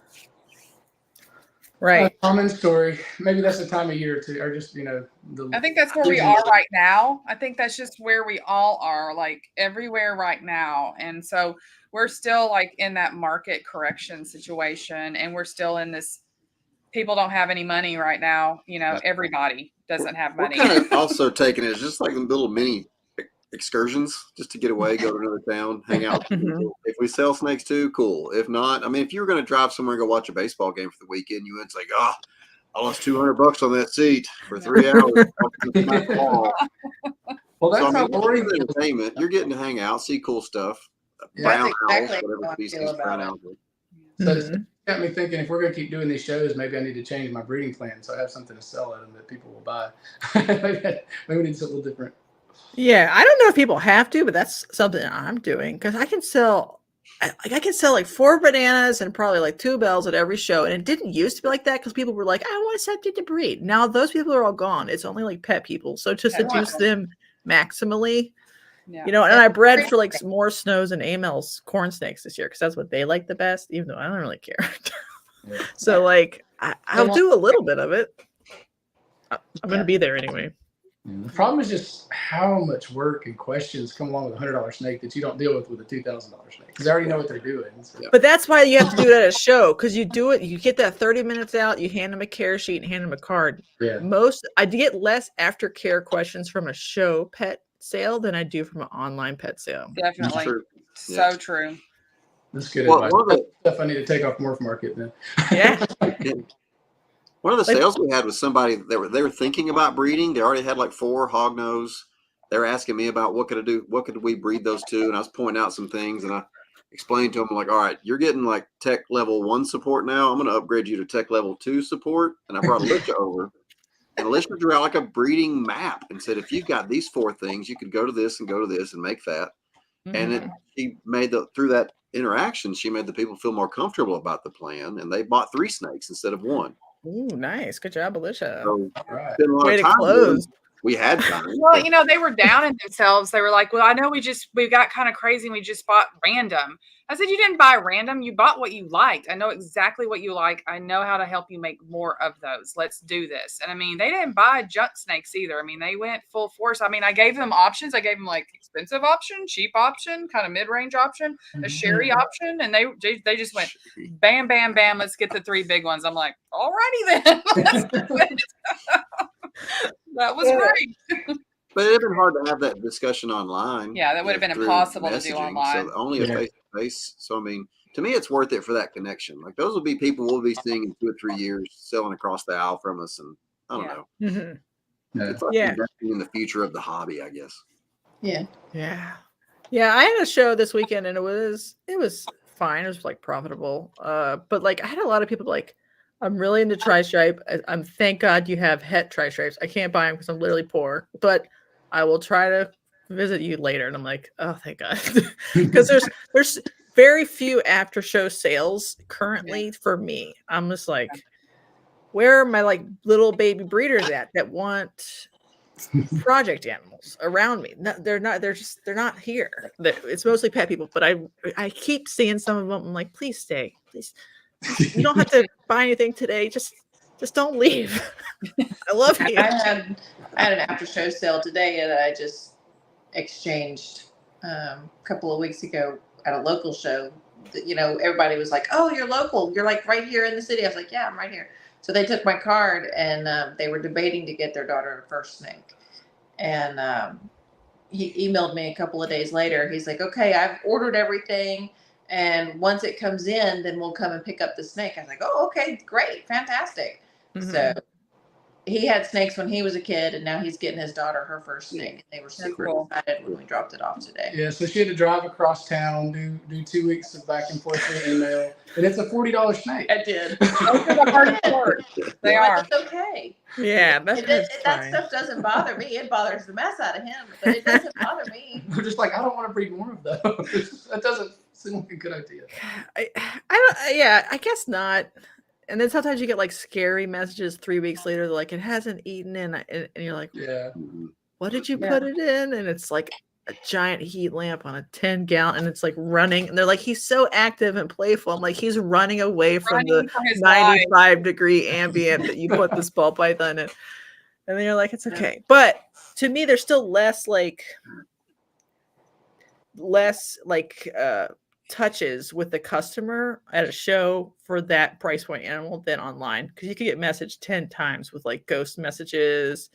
Right. Common story. Maybe that's the time of year too, or just I think that's where we are right now. I think that's just where we all are, everywhere right now. And so we're still in that market correction situation, and we're still in this. People don't have any money right now. Everybody doesn't have money. We're kind of also taking it as just little mini excursions, just to get away, go to another town, hang out. If we sell snakes too, cool. If not, if you were going to drive somewhere and go watch a baseball game for the weekend, you went I lost $200 on that seat for 3 hours. Well, that's how boring entertainment. You're getting to hang out, see cool stuff. Brown owls, whatever species brown owls. So it's got me thinking, if we're going to keep doing these shows, maybe I need to change my breeding plan so I have something to sell at them that people will buy. Maybe we need something different. Yeah, I don't know if people have to, but that's something I'm doing because I can sell 4 bananas and probably 2 bells at every show. And it didn't used to be like that because people were like, I want something to breed. Now those people are all gone. It's only pet people. So to seduce them maximally, and I bred for some more snows and amels corn snakes this year because that's what they like the best, even though I don't really care. So I'll do a little bit of it. I'm going to be there anyway. The problem is just how much work and questions come along with a $100 snake that you don't deal with a $2,000 snake because they already know what they're doing. So. But that's why you have to do it at a show because you do it. You get that 30 minutes out. You hand them a care sheet and hand them a card. Yeah. I get less aftercare questions from a show pet sale than I do from an online pet sale. Definitely, true. So true. That's good advice. That's stuff I need to take off Morph Market then. Yeah. One of the sales we had was somebody they were thinking about breeding. They already had 4 hognose they're asking me about what could we breed those to, and I was pointing out some things, and I explained to them like, all right, you're getting like tech level 1 support now. I'm going to upgrade you to tech level 2 support, and I brought Alicia over, and Alicia drew out like a breeding map and said, if you've got these 4 things, you could go to this and go to this and make that. And she made through that interaction, she made the people feel more comfortable about the plan, and they bought 3 snakes instead of 1. Ooh, nice. Good job, Alicia. So, Right. Way to close. We had time. Well, you know, they were down in themselves. They were like, well, I know we got kind of crazy and we just bought random. I said, you didn't buy random. You bought what you liked. I know exactly what you like. I know how to help you make more of those. Let's do this. And I mean, they didn't buy junk snakes either. I mean, they went full force. I mean, I gave them options. I gave them like expensive option, cheap option, kind of mid-range option, a sherry option. And they just went bam, bam, bam. Let's get the 3 big ones. I'm like, all righty then. Let's do it. That was great. But it'd been hard to have that discussion online. Yeah, that would have been impossible to do online. So only a face-to-face. So I mean, to me, it's worth it for that connection. Like those will be people we'll be seeing in 2 or 3 years, selling across the aisle from us, and I don't know. It's like investing in the future of the hobby, I guess. Yeah. I had a show this weekend, and it was fine. It was like profitable. But like I had a lot of people like, I'm really into tri-stripe. I'm thank God you have het tri-stripes. I can't buy them because I'm literally poor, but I will try to visit you later. And I'm like, oh, thank God. Because there's very few after show sales currently for me. I'm just like, where are my like little baby breeders at that want project animals around me? No, they're not here. It's mostly pet people, but I keep seeing some of them. I'm like, please stay, please. You don't have to buy anything today. Just don't leave. I love you. I had an after show sale today that I just exchanged a couple of weeks ago at a local show. You know, everybody was like, "Oh, you're local. You're like right here in the city." I was like, "Yeah, I'm right here." So they took my card, and they were debating to get their daughter a first snake. And he emailed me a couple of days later. He's like, "Okay, I've ordered everything. And once it comes in, then we'll come and pick up the snake." I was like, "Oh, okay, great, fantastic." So he had snakes when he was a kid, and now he's getting his daughter her first snake. And they were super excited when we dropped it off today. Yeah, so she had to drive across town, do 2 weeks of back and forth via email, and it's a $40 snake. I did. They are. It's okay. Yeah, that stuff doesn't bother me. It bothers the mess out of him, but it doesn't bother me. We're just like, I don't want to breed more of those. That doesn't seem like a good idea. I guess not. And then sometimes you get like scary messages 3 weeks later, they're like, it hasn't eaten in, and you're like, what did you put it in? And it's like a giant heat lamp on a 10-gallon, and it's like running, and they're like, he's so active and playful. I'm like, he's running away from the 95-degree ambient that you put this ball python in. And then you're like, it's okay. But to me, there's still less touches with the customer at a show for that price point animal than online, because you could get messaged 10 times with like ghost messages.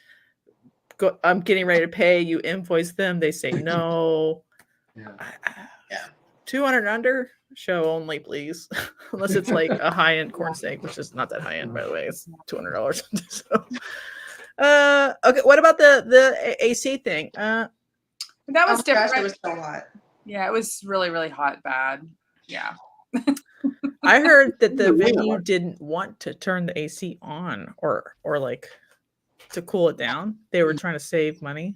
I'm getting ready to pay, you invoice them, they say no. 200 under, show only, please. Unless it's like a high-end corn snake, which is not that high-end, by the way. It's $200. So okay, what about the AC thing? That was different. Gosh, it was so hot. Yeah, it was really, really hot, bad. Yeah. I heard that the venue didn't want to turn the AC on or like to cool it down. They were trying to save money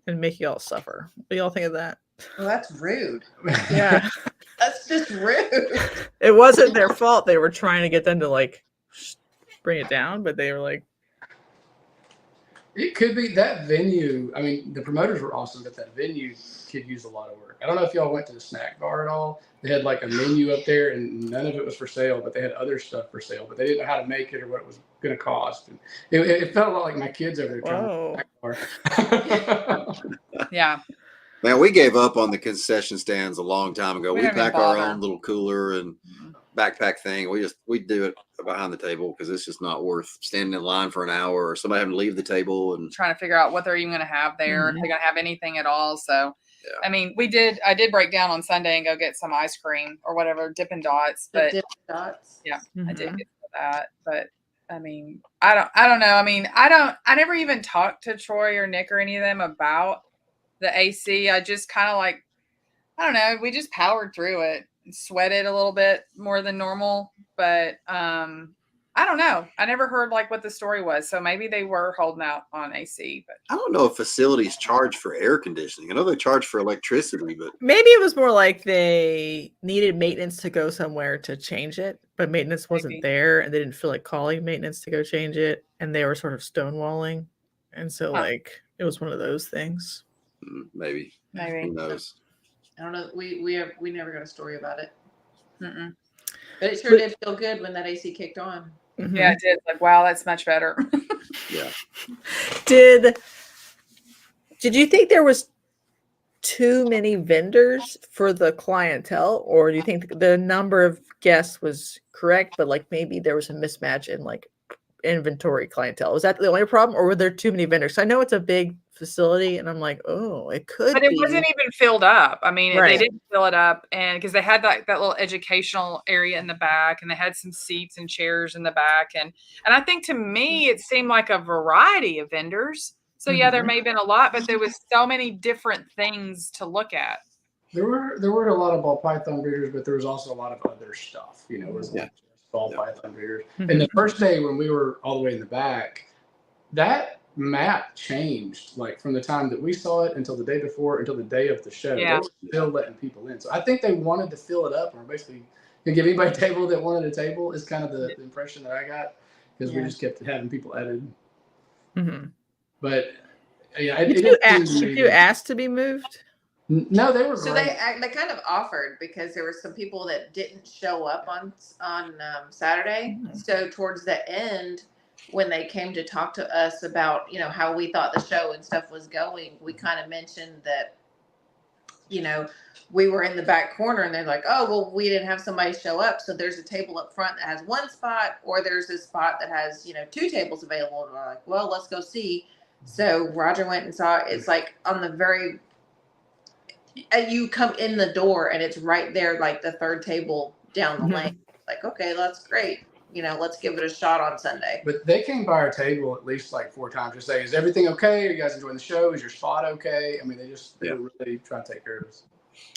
and make y'all suffer. What do y'all think of that? Well, that's rude. Yeah. That's just rude. It wasn't their fault. They were trying to get them to like bring it down, but they were like, it could be that venue. I mean, the promoters were awesome, but that venue could use a lot of work. I don't know if y'all went to the snack bar at all. They had like a menu up there, and none of it was for sale, but they had other stuff for sale, but they didn't know how to make it or what it was going to cost. And it felt a lot like my kids over there trying to snack bar. Yeah. Man, we gave up on the concession stands a long time ago. We pack our own little cooler and backpack thing. We do it behind the table because it's just not worth standing in line for an hour or somebody having to leave the table and trying to figure out what they're even going to have there, if they're going to have anything at all. So, I mean, I did break down on Sunday and go get some ice cream or whatever, Dippin' Dots. But Dippin' Dots. Yeah, I did get that. But I mean, I don't know. I mean, I never even talked to Troy or Nick or any of them about the AC. I just kind of like, I don't know. We just powered through it, sweated a little bit more than normal, but I don't know. I never heard like what the story was. So maybe they were holding out on AC, but I don't know if facilities charge for air conditioning. I know they charge for electricity, but maybe it was more like they needed maintenance to go somewhere to change it, but maintenance wasn't there and they didn't feel like calling maintenance to go change it. And they were sort of stonewalling. And so like it was one of those things. maybe. Who knows? I don't know. We never got a story about it. Mm-mm. But it sure did feel good when that AC kicked on. Mm-hmm. Yeah, it did. Like, wow, that's much better. Yeah. Did you think there was too many vendors for the clientele, or do you think the number of guests was correct, but like maybe there was a mismatch in like inventory clientele? Was that the only problem, or were there too many vendors? So I know it's a big facility, and I'm like, oh, it could but it wasn't even filled up. I mean, Right. they didn't fill it up, and because they had that little educational area in the back, and they had some seats and chairs in the back, and I think to me it seemed like a variety of vendors. So yeah, there may have been a lot, but there was so many different things to look at. There were a lot of ball python breeders, but there was also a lot of other stuff. You know, it was not just ball python breeders. And the first day when we were all the way in the back, that map changed like from the time that we saw it until the day before, until the day of the show. Yeah. They were still letting people in. So I think they wanted to fill it up, and basically gonna give anybody a table that wanted a table is kind of the impression that I got, because we just kept having people added. Mm-hmm. But yeah, Did you ask to be moved? No, they were. So they kind of offered, because there were some people that didn't show up on Saturday. So towards the end, when they came to talk to us about, you know, how we thought the show and stuff was going, we kind of mentioned that, you know, we were in the back corner, and they're like, oh, well, we didn't have somebody show up. So there's a table up front that has one spot, or there's a spot that has, you know, 2 tables available. And we're like, well, let's go see. So Roger went and saw, it's like on the very, you come in the door and it's right there, like the 3rd table down the lane. Like, okay, that's great. You know, let's give it a shot on Sunday. But they came by our table at least like 4 times to say, is everything okay? Are you guys enjoying the show? Is your spot okay? I mean, they were really trying to take care of us.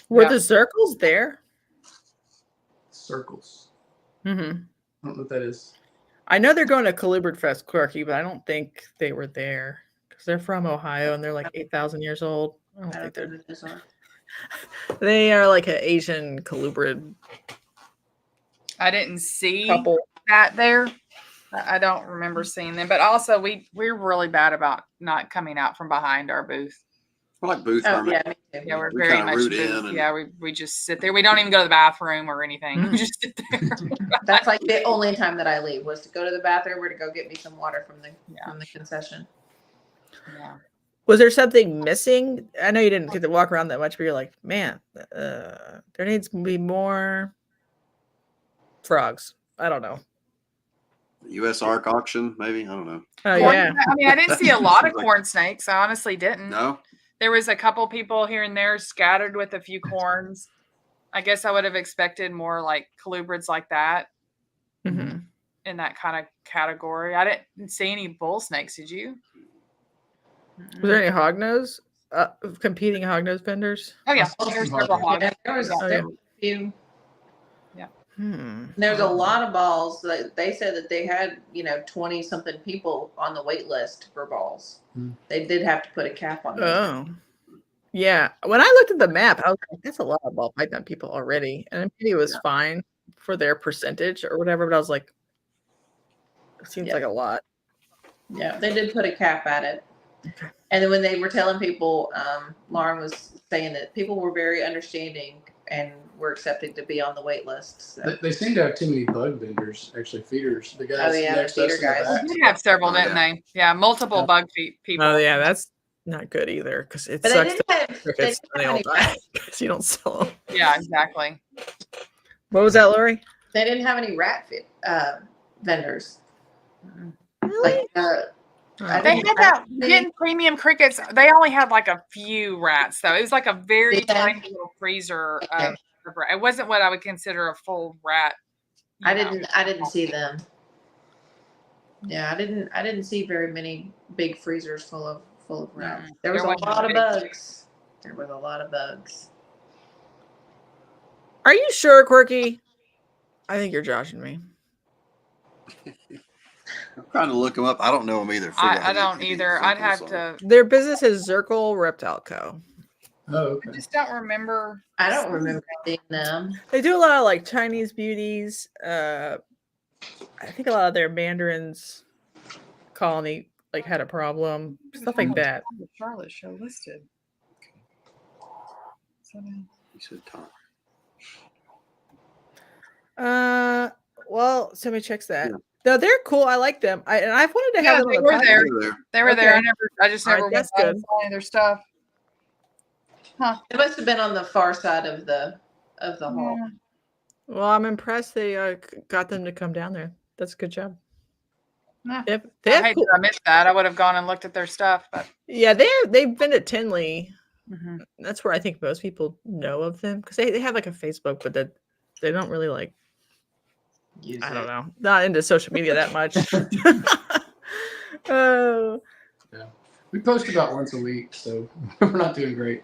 Were the circles there? Circles. Mm-hmm. I don't know what that is. I know they're going to Colubrid Fest, Quirky, but I don't think they were there because they're from Ohio and they're like 8,000 years old. I don't think they're. They are like an Asian colubrid. I didn't see that there. I don't remember seeing them, but also we're really bad about not coming out from behind our booth. We're like booth. Oh, yeah, me too. Yeah, we're very much booth. Yeah, we just sit there. We don't even go to the bathroom or anything. We just sit there. That's like the only time that I leave, was to go to the bathroom or to go get me some water from the concession. Yeah. Was there something missing? I know you didn't get to walk around that much, but you're like, man, there needs to be more frogs. I don't know. U.S. Ark auction, maybe. I don't know. Oh, yeah. I mean, I didn't see a lot of corn snakes. I honestly didn't. No. There was a couple people here and there scattered with a few corns. I guess I would have expected more like colubrids like that in that kind of category. I didn't see any bull snakes. Did you? Was there any hognose? Competing hognose vendors? Oh yeah, there's several hogs. Yeah, there was a few. Yeah. There's a lot of balls. They said that they had, 20 something people on the wait list for balls. They did have to put a cap on them. Oh, yeah. When I looked at the map, I was like, that's a lot of ball python people already. And maybe it was fine for their percentage or whatever, but I was like, it seems like a lot. Yeah, they did put a cap at it. Okay. And then when they were telling people, Lauren was saying that people were very understanding and were accepted to be on the wait list. So. They seem to have too many bug vendors, actually feeders. The guys. Oh yeah, the feeder guys. We have several, didn't they? Yeah, multiple bug people. Oh yeah, that's not good either because it but sucks because they all die because you don't sell them. Yeah, exactly. What was that, Lori? They didn't have any rat vendors. Really? Like, they had that getting premium crickets. They only had like a few rats though. It was like a very tiny little freezer. It wasn't what I would consider a full rat. I didn't see them. Yeah, I didn't see very many big freezers full of rats. There was a lot of bugs. There was a lot of bugs. Are you sure, Quirky? I think you're joshing me. I'm trying to look them up. I don't know them either. I don't either. I'd have to. Their business is Zirkle Reptile Co. Oh, okay. I just don't remember. I don't remember seeing them. They do a lot of like Chinese beauties. I think a lot of their Mandarins colony like had a problem, stuff like that. The Charlotte show listed. You said Tom. Well, somebody checks that. Yeah. No, they're cool. I like them. I've wanted to have them. They on were the there. podcast. They were there. I just never went that's back good. and saw any of their stuff. Huh. It must have been on the far side of the hall. Yeah. Well, I'm impressed they got them to come down there. That's a good job. Yeah. They I have hate cool. that I missed that. I would have gone and looked at their stuff, but Yeah, they've been at Tinley. mm-hmm. That's where I think most people know of them because they have like a Facebook, but they don't really like. I don't know. Not into social media that much. Oh. Yeah. We post about once a week, so we're not doing great.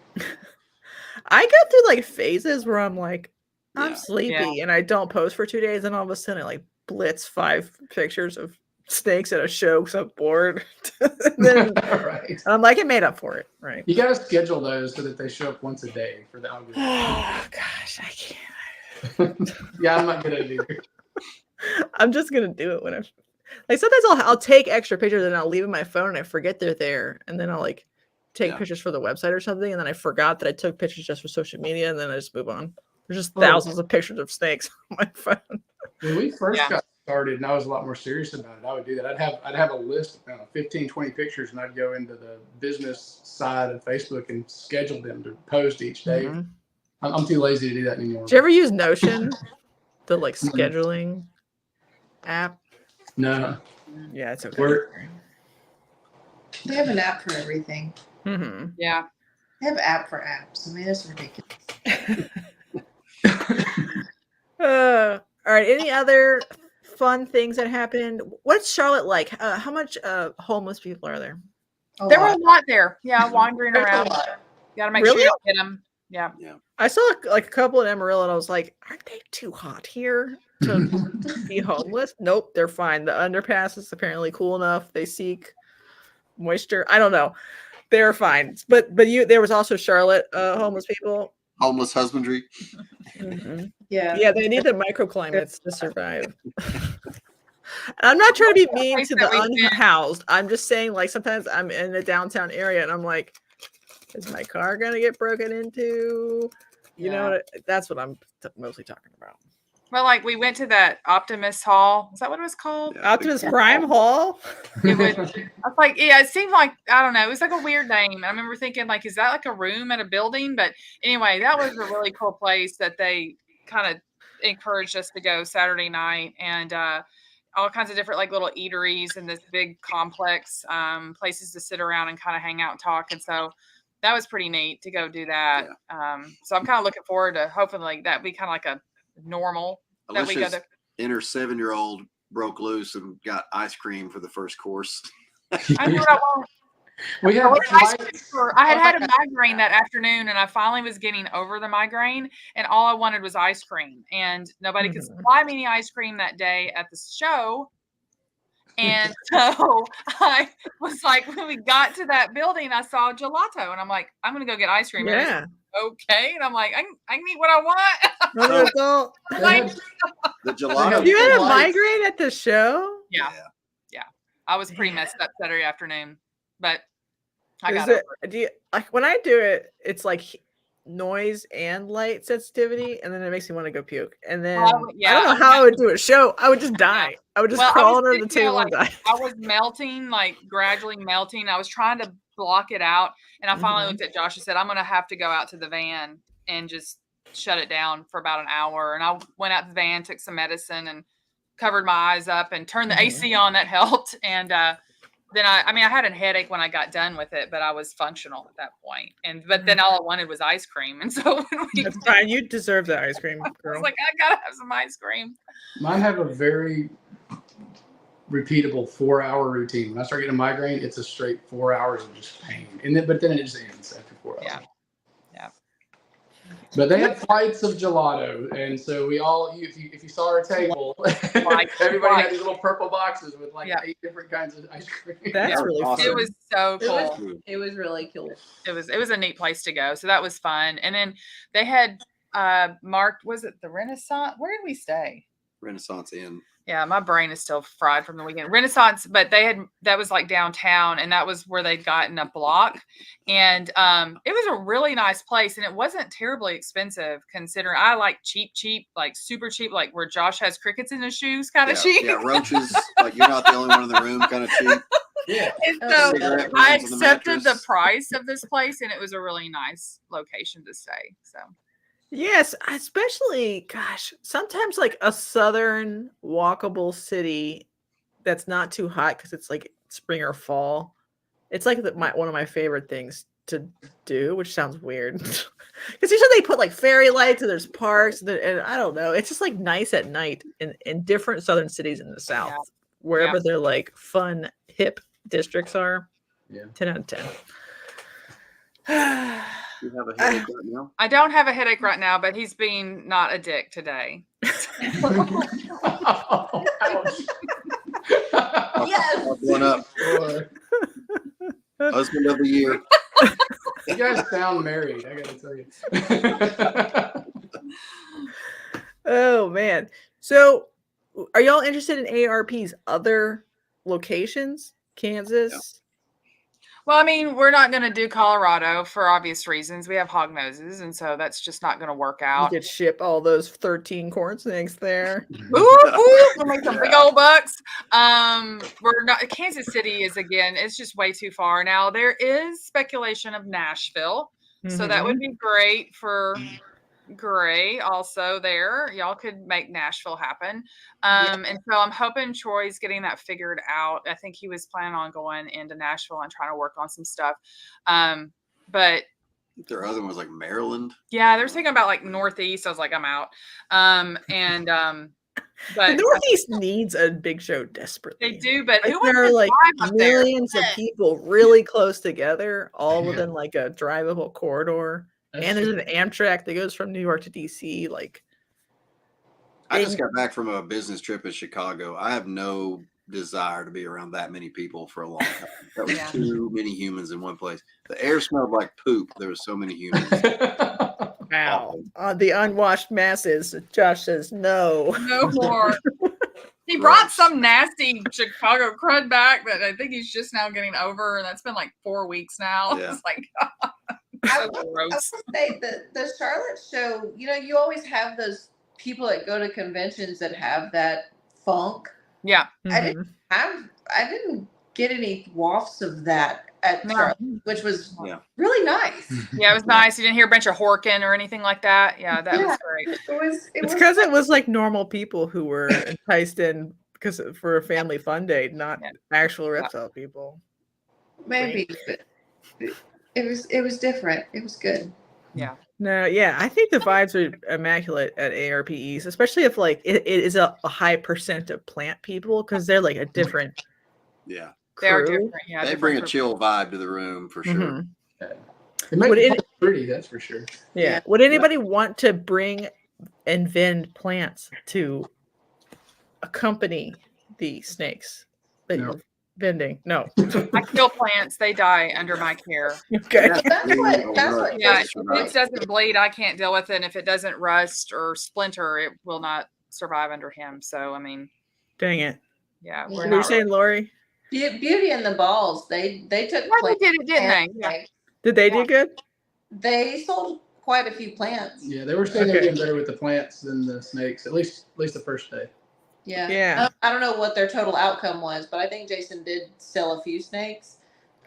I go through like phases where I'm like, I'm Yeah. sleepy and I don't post for 2 days, and all of a sudden I like blitz 5 pictures of snakes at a show because I'm bored. And then Right. and I'm like, it made up for it, right? You got to schedule those so that they show up once a day for the algorithm. Oh gosh, I can't. Yeah, I'm not good at it either. I'm just gonna do it when I'm like sometimes I'll take extra pictures and I'll leave in my phone and I forget they're there, and then I'll like take pictures for the website or something, and then I forgot that I took pictures just for social media, and then I just move on. There's just thousands of pictures of snakes on my phone. When we first got started and I was a lot more serious about it, I would do that. I'd have a list of 15, 20 pictures, and I'd go into the business side of Facebook and schedule them to post each day. Mm-hmm. I'm too lazy to do that anymore. Did you ever use Notion, the like scheduling app? No. Yeah, it's okay. They have an app for everything. Mm-hmm. Yeah. They have an app for apps. I mean, that's ridiculous. All right. Any other fun things that happened? What's Charlotte like? How much homeless people are there? There were a lot there. Yeah, wandering around. Got to make sure you don't hit them. Yeah. I saw like a couple in Amarillo, and I was like, aren't they too hot here to be homeless? Nope, they're fine. The underpass is apparently cool enough. They seek moisture. I don't know. They're fine. But there was also Charlotte homeless people. Homeless husbandry. Mm-hmm. Yeah. They need the microclimates to survive. I'm not trying to be mean to the unhoused. I'm just saying, like, sometimes I'm in a downtown area and I'm like, is my car gonna get broken into? You know, that's what I'm mostly talking about. Well, like we went to that Optimus Hall. Is that what it was called? Yeah. Optimus Prime Hall. It was. I was like, yeah, it seemed like, I don't know. It was like a weird name. I remember thinking, like, is that like a room at a building? But anyway, that was a really cool place that they kind of encouraged us to go Saturday night, and all kinds of different like little eateries and this big complex, places to sit around and kind of hang out and talk. And so that was pretty neat to go do that. Yeah. So I'm kind of looking forward to hopefully like that be kind of like a normal that we go to. Inner 7-year-old broke loose and got ice cream for the first course. I know what I want. I had a migraine that afternoon, and I finally was getting over the migraine, and all I wanted was ice cream, and nobody could supply me any ice cream that day at the show. And so I was like, when we got to that building, I saw gelato, and I'm like, I'm gonna go get ice cream. Yeah. Okay. And I'm like, I can eat what I want. The gelato. You had a migraine at the show? Yeah. I was pretty messed up Saturday afternoon, but I got over it. Do you, like when I do it, it's like noise and light sensitivity, and then it makes me want to go puke. And then I don't know how I would do a show. I would just die. I would just crawl under the table and die. I was melting, like gradually melting. I was trying to block it out, and I finally looked at Josh and said, I'm going to have to go out to the van and just shut it down for about an hour. And I went out to the van, took some medicine, and covered my eyes up and turned the AC on. That helped. And then I had a headache when I got done with it, but I was functional at that point. But then all I wanted was ice cream. And so that's fine. You deserve the ice cream, girl. I was like, I gotta have some ice cream. Mine have a very repeatable 4-hour routine. When I start getting a migraine, it's a straight 4 hours of just pain. But then it just ends after 4 hours. Yeah. But they had flights of gelato, and so we all, if you saw our table, everybody had these little purple boxes with like 8 different kinds of ice cream. That's really awesome. fun. It was so cool. It was really cool. It was a neat place to go. So that was fun. And then they had marked, was it the Renaissance? Where did we stay? Renaissance Inn. Yeah, my brain is still fried from the weekend. Renaissance, but that was like downtown, and that was where they'd gotten a block. And it was a really nice place, and it wasn't terribly expensive considering I like cheap, like super cheap, like where Josh has crickets in his shoes kind of cheap. Yeah, roaches, like you're not the only one in the room kind of cheap. Yeah. And so I accepted the price of this place, and it was a really nice location to stay. So Yes, especially, gosh, sometimes like a southern walkable city that's not too hot because it's like spring or fall. It's like one of my favorite things to do, which sounds weird. Because usually they put like fairy lights and there's parks and I don't know. It's just like nice at night in different southern cities in the South, wherever they're like fun, hip districts are. Yeah. 10 out of 10. You have a headache right now? I don't have a headache right now, but he's being not a dick today. Oh, ouch. Yes. One up. Boy. Husband of the year. You guys sound married, I gotta tell you. Oh man. So are y'all interested in AARP's other locations? Kansas? Yeah. Well, I mean, we're not going to do Colorado for obvious reasons. We have hog noses, and so that's just not going to work You out. could ship all those 13 corn snakes there. We'll make some big old bucks. We're not. Kansas City is, again, it's just way too far. Now there is speculation of Nashville, so that would be great for Gray also there. Y'all could make Nashville happen. And so I'm hoping Troy's getting that figured out. I think he was planning on going into Nashville and trying to work on some stuff. But Their other one was like Maryland. yeah, they're thinking about like Northeast. I was like, I'm out. But the Northeast needs a big show desperately. they do, but Like, who there are like up there? millions of people really close together, all within like a drivable corridor. And there's an Amtrak that goes from New York to DC. Like, I just got back from a business trip in Chicago. I have no desire to be around that many people for a long time. That was too many humans in one place. The air smelled like poop. There were so many humans. wow. The unwashed masses, Josh says no. No more. He brought some nasty Chicago crud back that I think he's just now getting over. And that's been like 4 weeks now. Yeah. It's like, I so was gross. gonna say the Charlotte show, you always have those people that go to conventions that have that funk. Yeah. I didn't get any wafts of that at Charlotte, which was really nice. Yeah, it was nice. You didn't hear a bunch of horking or anything like that. Yeah, that was great. It's because it was like normal people who were enticed in because for a family fun day, not actual reptile people. Maybe, but it was different. It was good. Yeah. No, yeah, I think the vibes are immaculate at ARPEs, especially if like it is a high percent of plant people because they're like a different. Yeah. They are crew. different. Yeah, They bring a chill vibe to the room for sure. It makes it pretty, that's for sure. Yeah. Would anybody want to bring and vend plants to accompany the snakes that you're vending? No. I kill plants. They die under my care. Okay. That's what. Yeah, if it doesn't bleed, I can't deal with it. And if it doesn't rust or splinter, it will not survive under him. So, I mean. Dang it. Yeah. What were you saying, Lori? Beauty and the Balls, they took They did it, didn't they? Yeah. Did they do good? They sold quite a few plants. Yeah, they were saying they're getting better with the plants than the snakes, at least the first day. Yeah. Yeah. I don't know what their total outcome was, but I think Jason did sell a few snakes.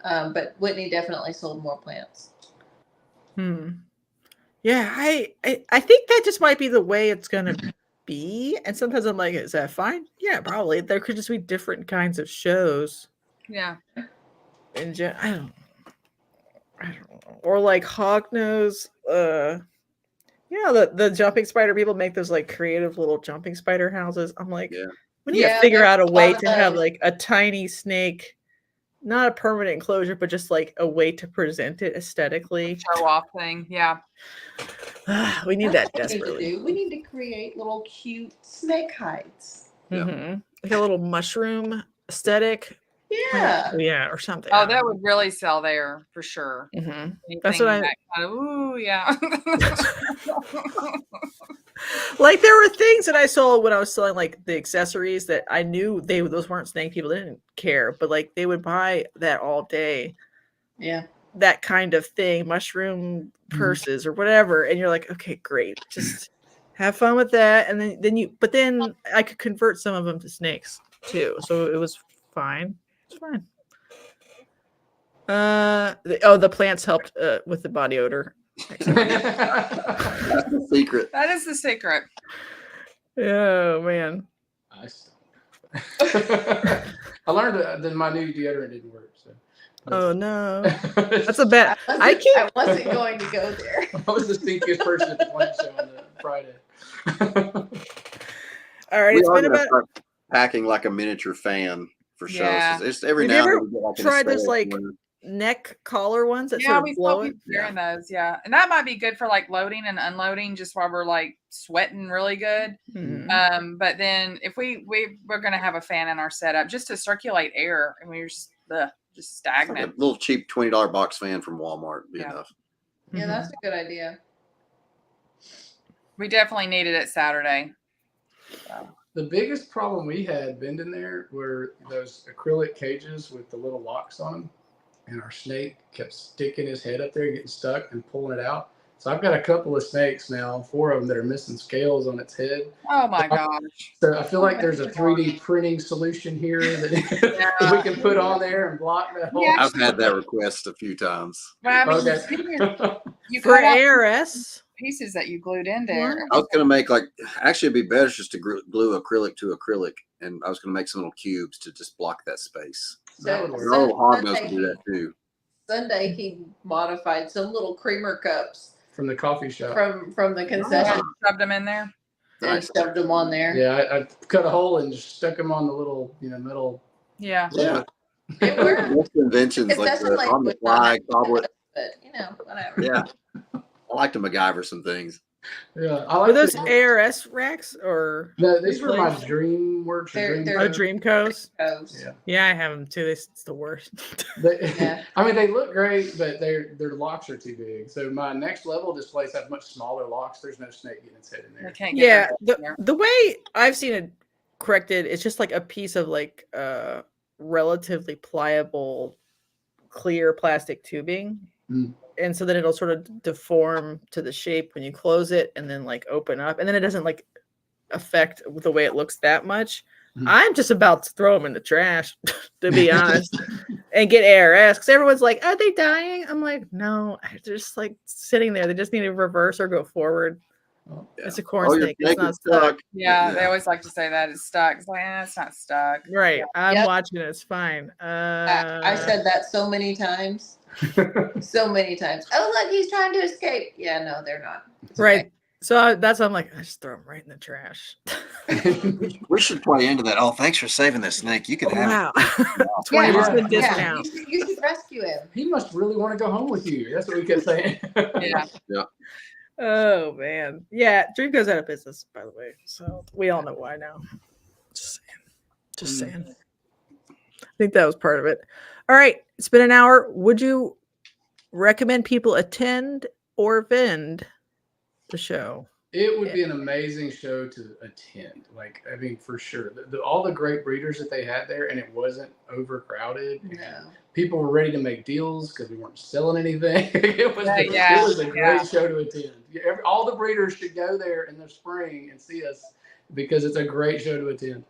But Whitney definitely sold more plants. Yeah, I think that just might be the way it's gonna be. And sometimes I'm like, is that fine? Yeah, probably. There could just be different kinds of shows. Yeah. I don't know. Or like Hognose, the jumping spider people make those like creative little jumping spider houses. I'm like, we need to figure out a way to have like a tiny snake, not a permanent enclosure, but just like a way to present it aesthetically. Show off thing. Yeah. We need that That's what desperately. we need to create little cute snake hides. Like a little mushroom aesthetic. Yeah. Yeah, or something. Oh, that would really sell there for sure. That's what Anything kind of, ooh, yeah. Like there were things that I saw when I was selling like the accessories that I knew those weren't snake people. They didn't care, but like they would buy that all day. Yeah. That kind of thing, mushroom purses or whatever, and you're like, okay, great, just have fun with that. And then I could convert some of them to snakes too, so it was fine. It's fine. The plants helped with the body odor. That's the secret. That is the secret. Oh man. I learned that my new deodorant didn't work. So. Oh no, that's a bad. I wasn't going to go there. I was the stinkiest person at the plant show on the Friday. All right, We it's are been gonna about. start packing like a miniature fan for shows. Yeah. It's every Have now you and ever then we get like an tried this, aesthetic like, one. Neck collar ones that Yeah, sort we of saw blow it. people wearing those. Yeah, and that might be good for like loading and unloading, just while we're like sweating really good. But then if we're gonna have a fan in our setup just to circulate air, and we're just stagnant. Like a little cheap $20 box fan from Walmart would be enough. Yeah, that's a good idea. We definitely needed it Saturday. So. The biggest problem we had bending there were those acrylic cages with the little locks on them. And our snake kept sticking his head up there, getting stuck and pulling it out. So I've got a couple of snakes now, 4 of them that are missing scales on its head. Oh my gosh. So I feel like there's a 3D printing solution here that we can put on there and block that hole. I've had that request a few times. Well, I mean, Okay. you For cut out ARS. pieces that you glued in there. I was going to make actually it'd be better just to glue acrylic to acrylic. And I was going to make some little cubes to just block that space. That would work. Your old Harbins can do that too. Sunday he modified some little creamer cups From the coffee shop. from the concession Shoved them in there. and shoved them on there. Yeah, I cut a hole and just stuck them on the little, metal. Yeah. Yeah. It worked. Most inventions like Concession the on the fly goblet. But whatever. Yeah. I like to MacGyver some things. Yeah, I Were like those the- ARS racks or No, these were my displays? DreamWorks. They're- Oh, Dreamco's? Yeah. Yeah, I have them too. It's the worst. Yeah. I mean, they look great, but their locks are too big. So my next level displays have much smaller locks. There's no snake getting its head in They there. can't get Yeah, their head in there. the way I've seen it corrected, it's just like a piece of like relatively pliable clear plastic tubing. And so then it'll sort of deform to the shape when you close it and then like open up, and then it doesn't like affect the way it looks that much. I'm just about to throw them in the trash, to be honest, and get ARS because everyone's like, "Are they dying?" I'm like, "No, they're just like sitting there. They just need to reverse or go forward." Oh, yeah. It's a corn snake. It's snake not is stuck. Yeah, they always like to say that it's stuck. It's like, it's not stuck. Right. I'm Yep. watching it. It's fine. I said that so many times. So many times. Oh, look, he's trying to escape. Yeah, no, they're not. It's right. okay. So that's why I'm like, I just throw them right in the trash. We should play into that. Oh, thanks for saving this snake. You can have Wow. 20% Yeah, discount. you should rescue him. He must really want to go home with you. That's what we kept saying. Yeah. Oh man. Yeah, Dream goes out of business, by the way. So we all know why now. Just saying. I think that was part of it. All right. It's been an hour. Would you recommend people attend or vend the show? It would be an amazing show to attend. Like, I mean, for sure. All the great breeders that they had there, and it wasn't overcrowded. No. People were ready to make deals because we weren't selling anything. It was a great Yeah. show to attend. All the breeders should go there in the spring and see us because it's a great show to attend.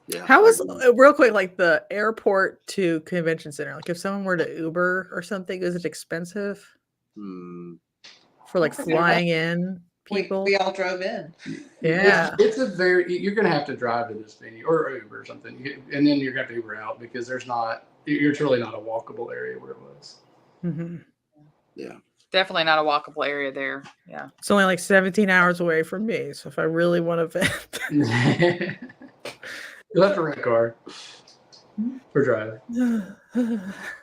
Yeah. How was real quick, like the airport to convention center? Like if someone were to Uber or something, is it expensive for like flying in people? We all drove in. Yeah. It's you're going to have to drive to this venue or Uber or something. And then you're going to have to Uber out because you're truly not a walkable area where it was. Yeah. Definitely not a walkable area there. Yeah. It's only like 17 hours away from me. So if I really want to vent. You'll have to rent a car. for driving.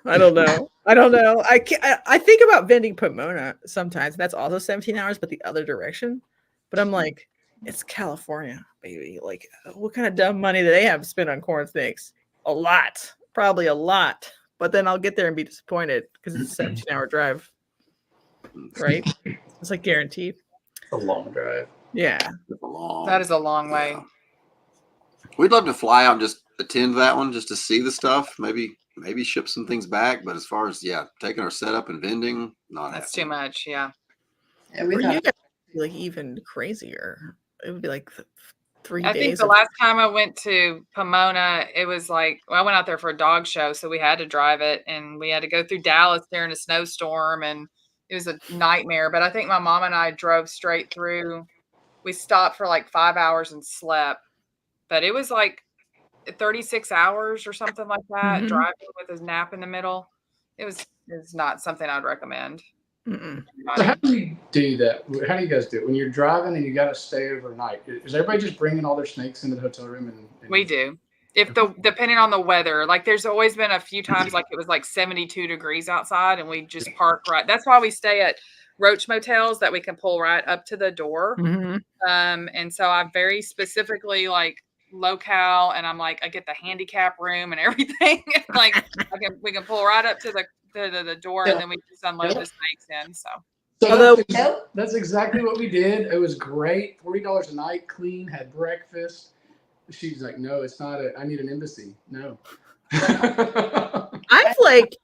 I don't know. I think about vending Pomona sometimes. That's also 17 hours, but the other direction. But I'm like, it's California, baby. Like, what kind of dumb money do they have to spend on corn snakes? A lot, probably a lot. But then I'll get there and be disappointed because it's a 17-hour drive, right? It's like guaranteed. A long drive. Yeah, that is a long way. We'd love to fly out and just attend that one just to see the stuff. Maybe ship some things back. But as far as taking our setup and vending, That's too much. Yeah. And you guys would be like even crazier. It would be like 3 days. I think the last time I went to Pomona, it was like, I went out there for a dog show, so we had to drive it, and we had to go through Dallas there in a snowstorm, and it was a nightmare. But I think my mom and I drove straight through. We stopped for like 5 hours and slept, but it was like 36 hours or something like that, driving with a nap in the middle. It's not something I'd recommend. So how do you do that? How do you guys do it when you're driving and you got to stay overnight? Is everybody just bringing all their snakes into the hotel room? And we do. Depending on the weather, like there's always been a few times like it was like 72 degrees outside and we just park right. That's why we stay at roach motels that we can pull right up to the door. And so I very specifically like locale, and I'm like, I get the handicap room and everything. Like we can pull right up to the door, and then we just unload the snakes in. So that's exactly what we did. It was great. $40 a night, clean, had breakfast. She's like, no, it's not I need an embassy. No. I'm like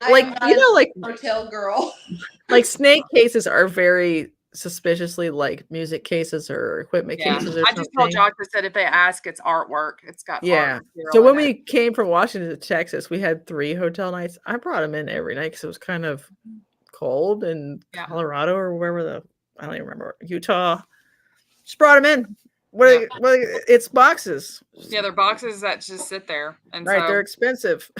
hotel girl. Like snake cases are very suspiciously like music cases or equipment cases. I just told Josh, I said if they ask, it's artwork. It's got art So when we came from Washington to Texas, we had 3 hotel nights. I brought them in every night because it was kind of cold in Colorado or wherever I don't even remember, Utah. Just brought them in. It's boxes. Yeah, they're boxes that just sit there. And they're expensive.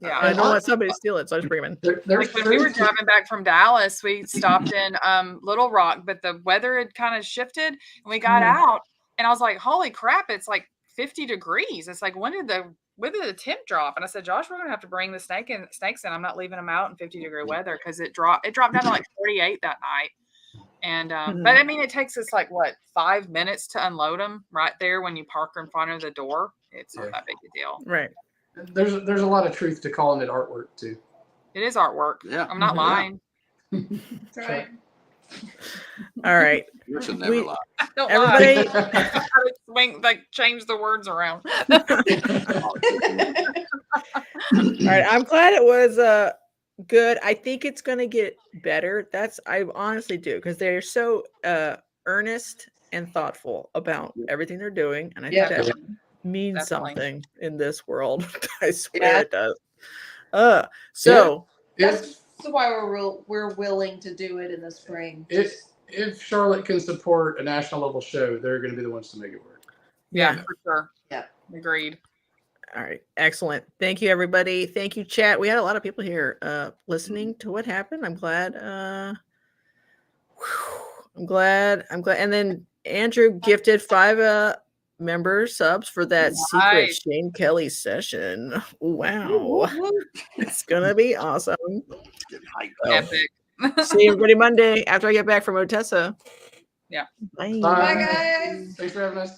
Yeah, I don't want somebody to steal it, so I just bring them in. Like when we were driving back from Dallas, we stopped in Little Rock, but the weather had kind of shifted, and we got out, and I was like, "Holy crap! It's like 50 degrees." It's like, when did the temp drop? And I said, "Josh, we're gonna have to bring the snakes in. I'm not leaving them out in 50-degree weather because it dropped down to like 48 that night." And but I mean, it takes us like 5 minutes to unload them right there when you park in front of the door. It's not that big a deal, right? There's a lot of truth to calling it artwork too. It is artwork. Yeah, I'm not lying. That's right. All right. You should never lie. Don't Everybody, lie. Change the words around. All right. I'm glad it was good. I think it's going to get better. I honestly do, because they're so earnest and thoughtful about everything they're doing, and I think that means something in this world. I swear it does. That's why we're willing to do it in the spring. If Charlotte can support a national level show, they're going to be the ones to make it work. Yeah, for sure. Yeah, agreed. All right, excellent. Thank you, everybody. Thank you, chat. We had a lot of people here listening to what happened. I'm glad. I'm glad. And then Andrew gifted 5 member subs for that secret Shane Kelley session. Wow. It's gonna be awesome. Epic. See everybody Monday after I get back from Odessa. Yeah. Bye. Bye, guys. Thanks for having us.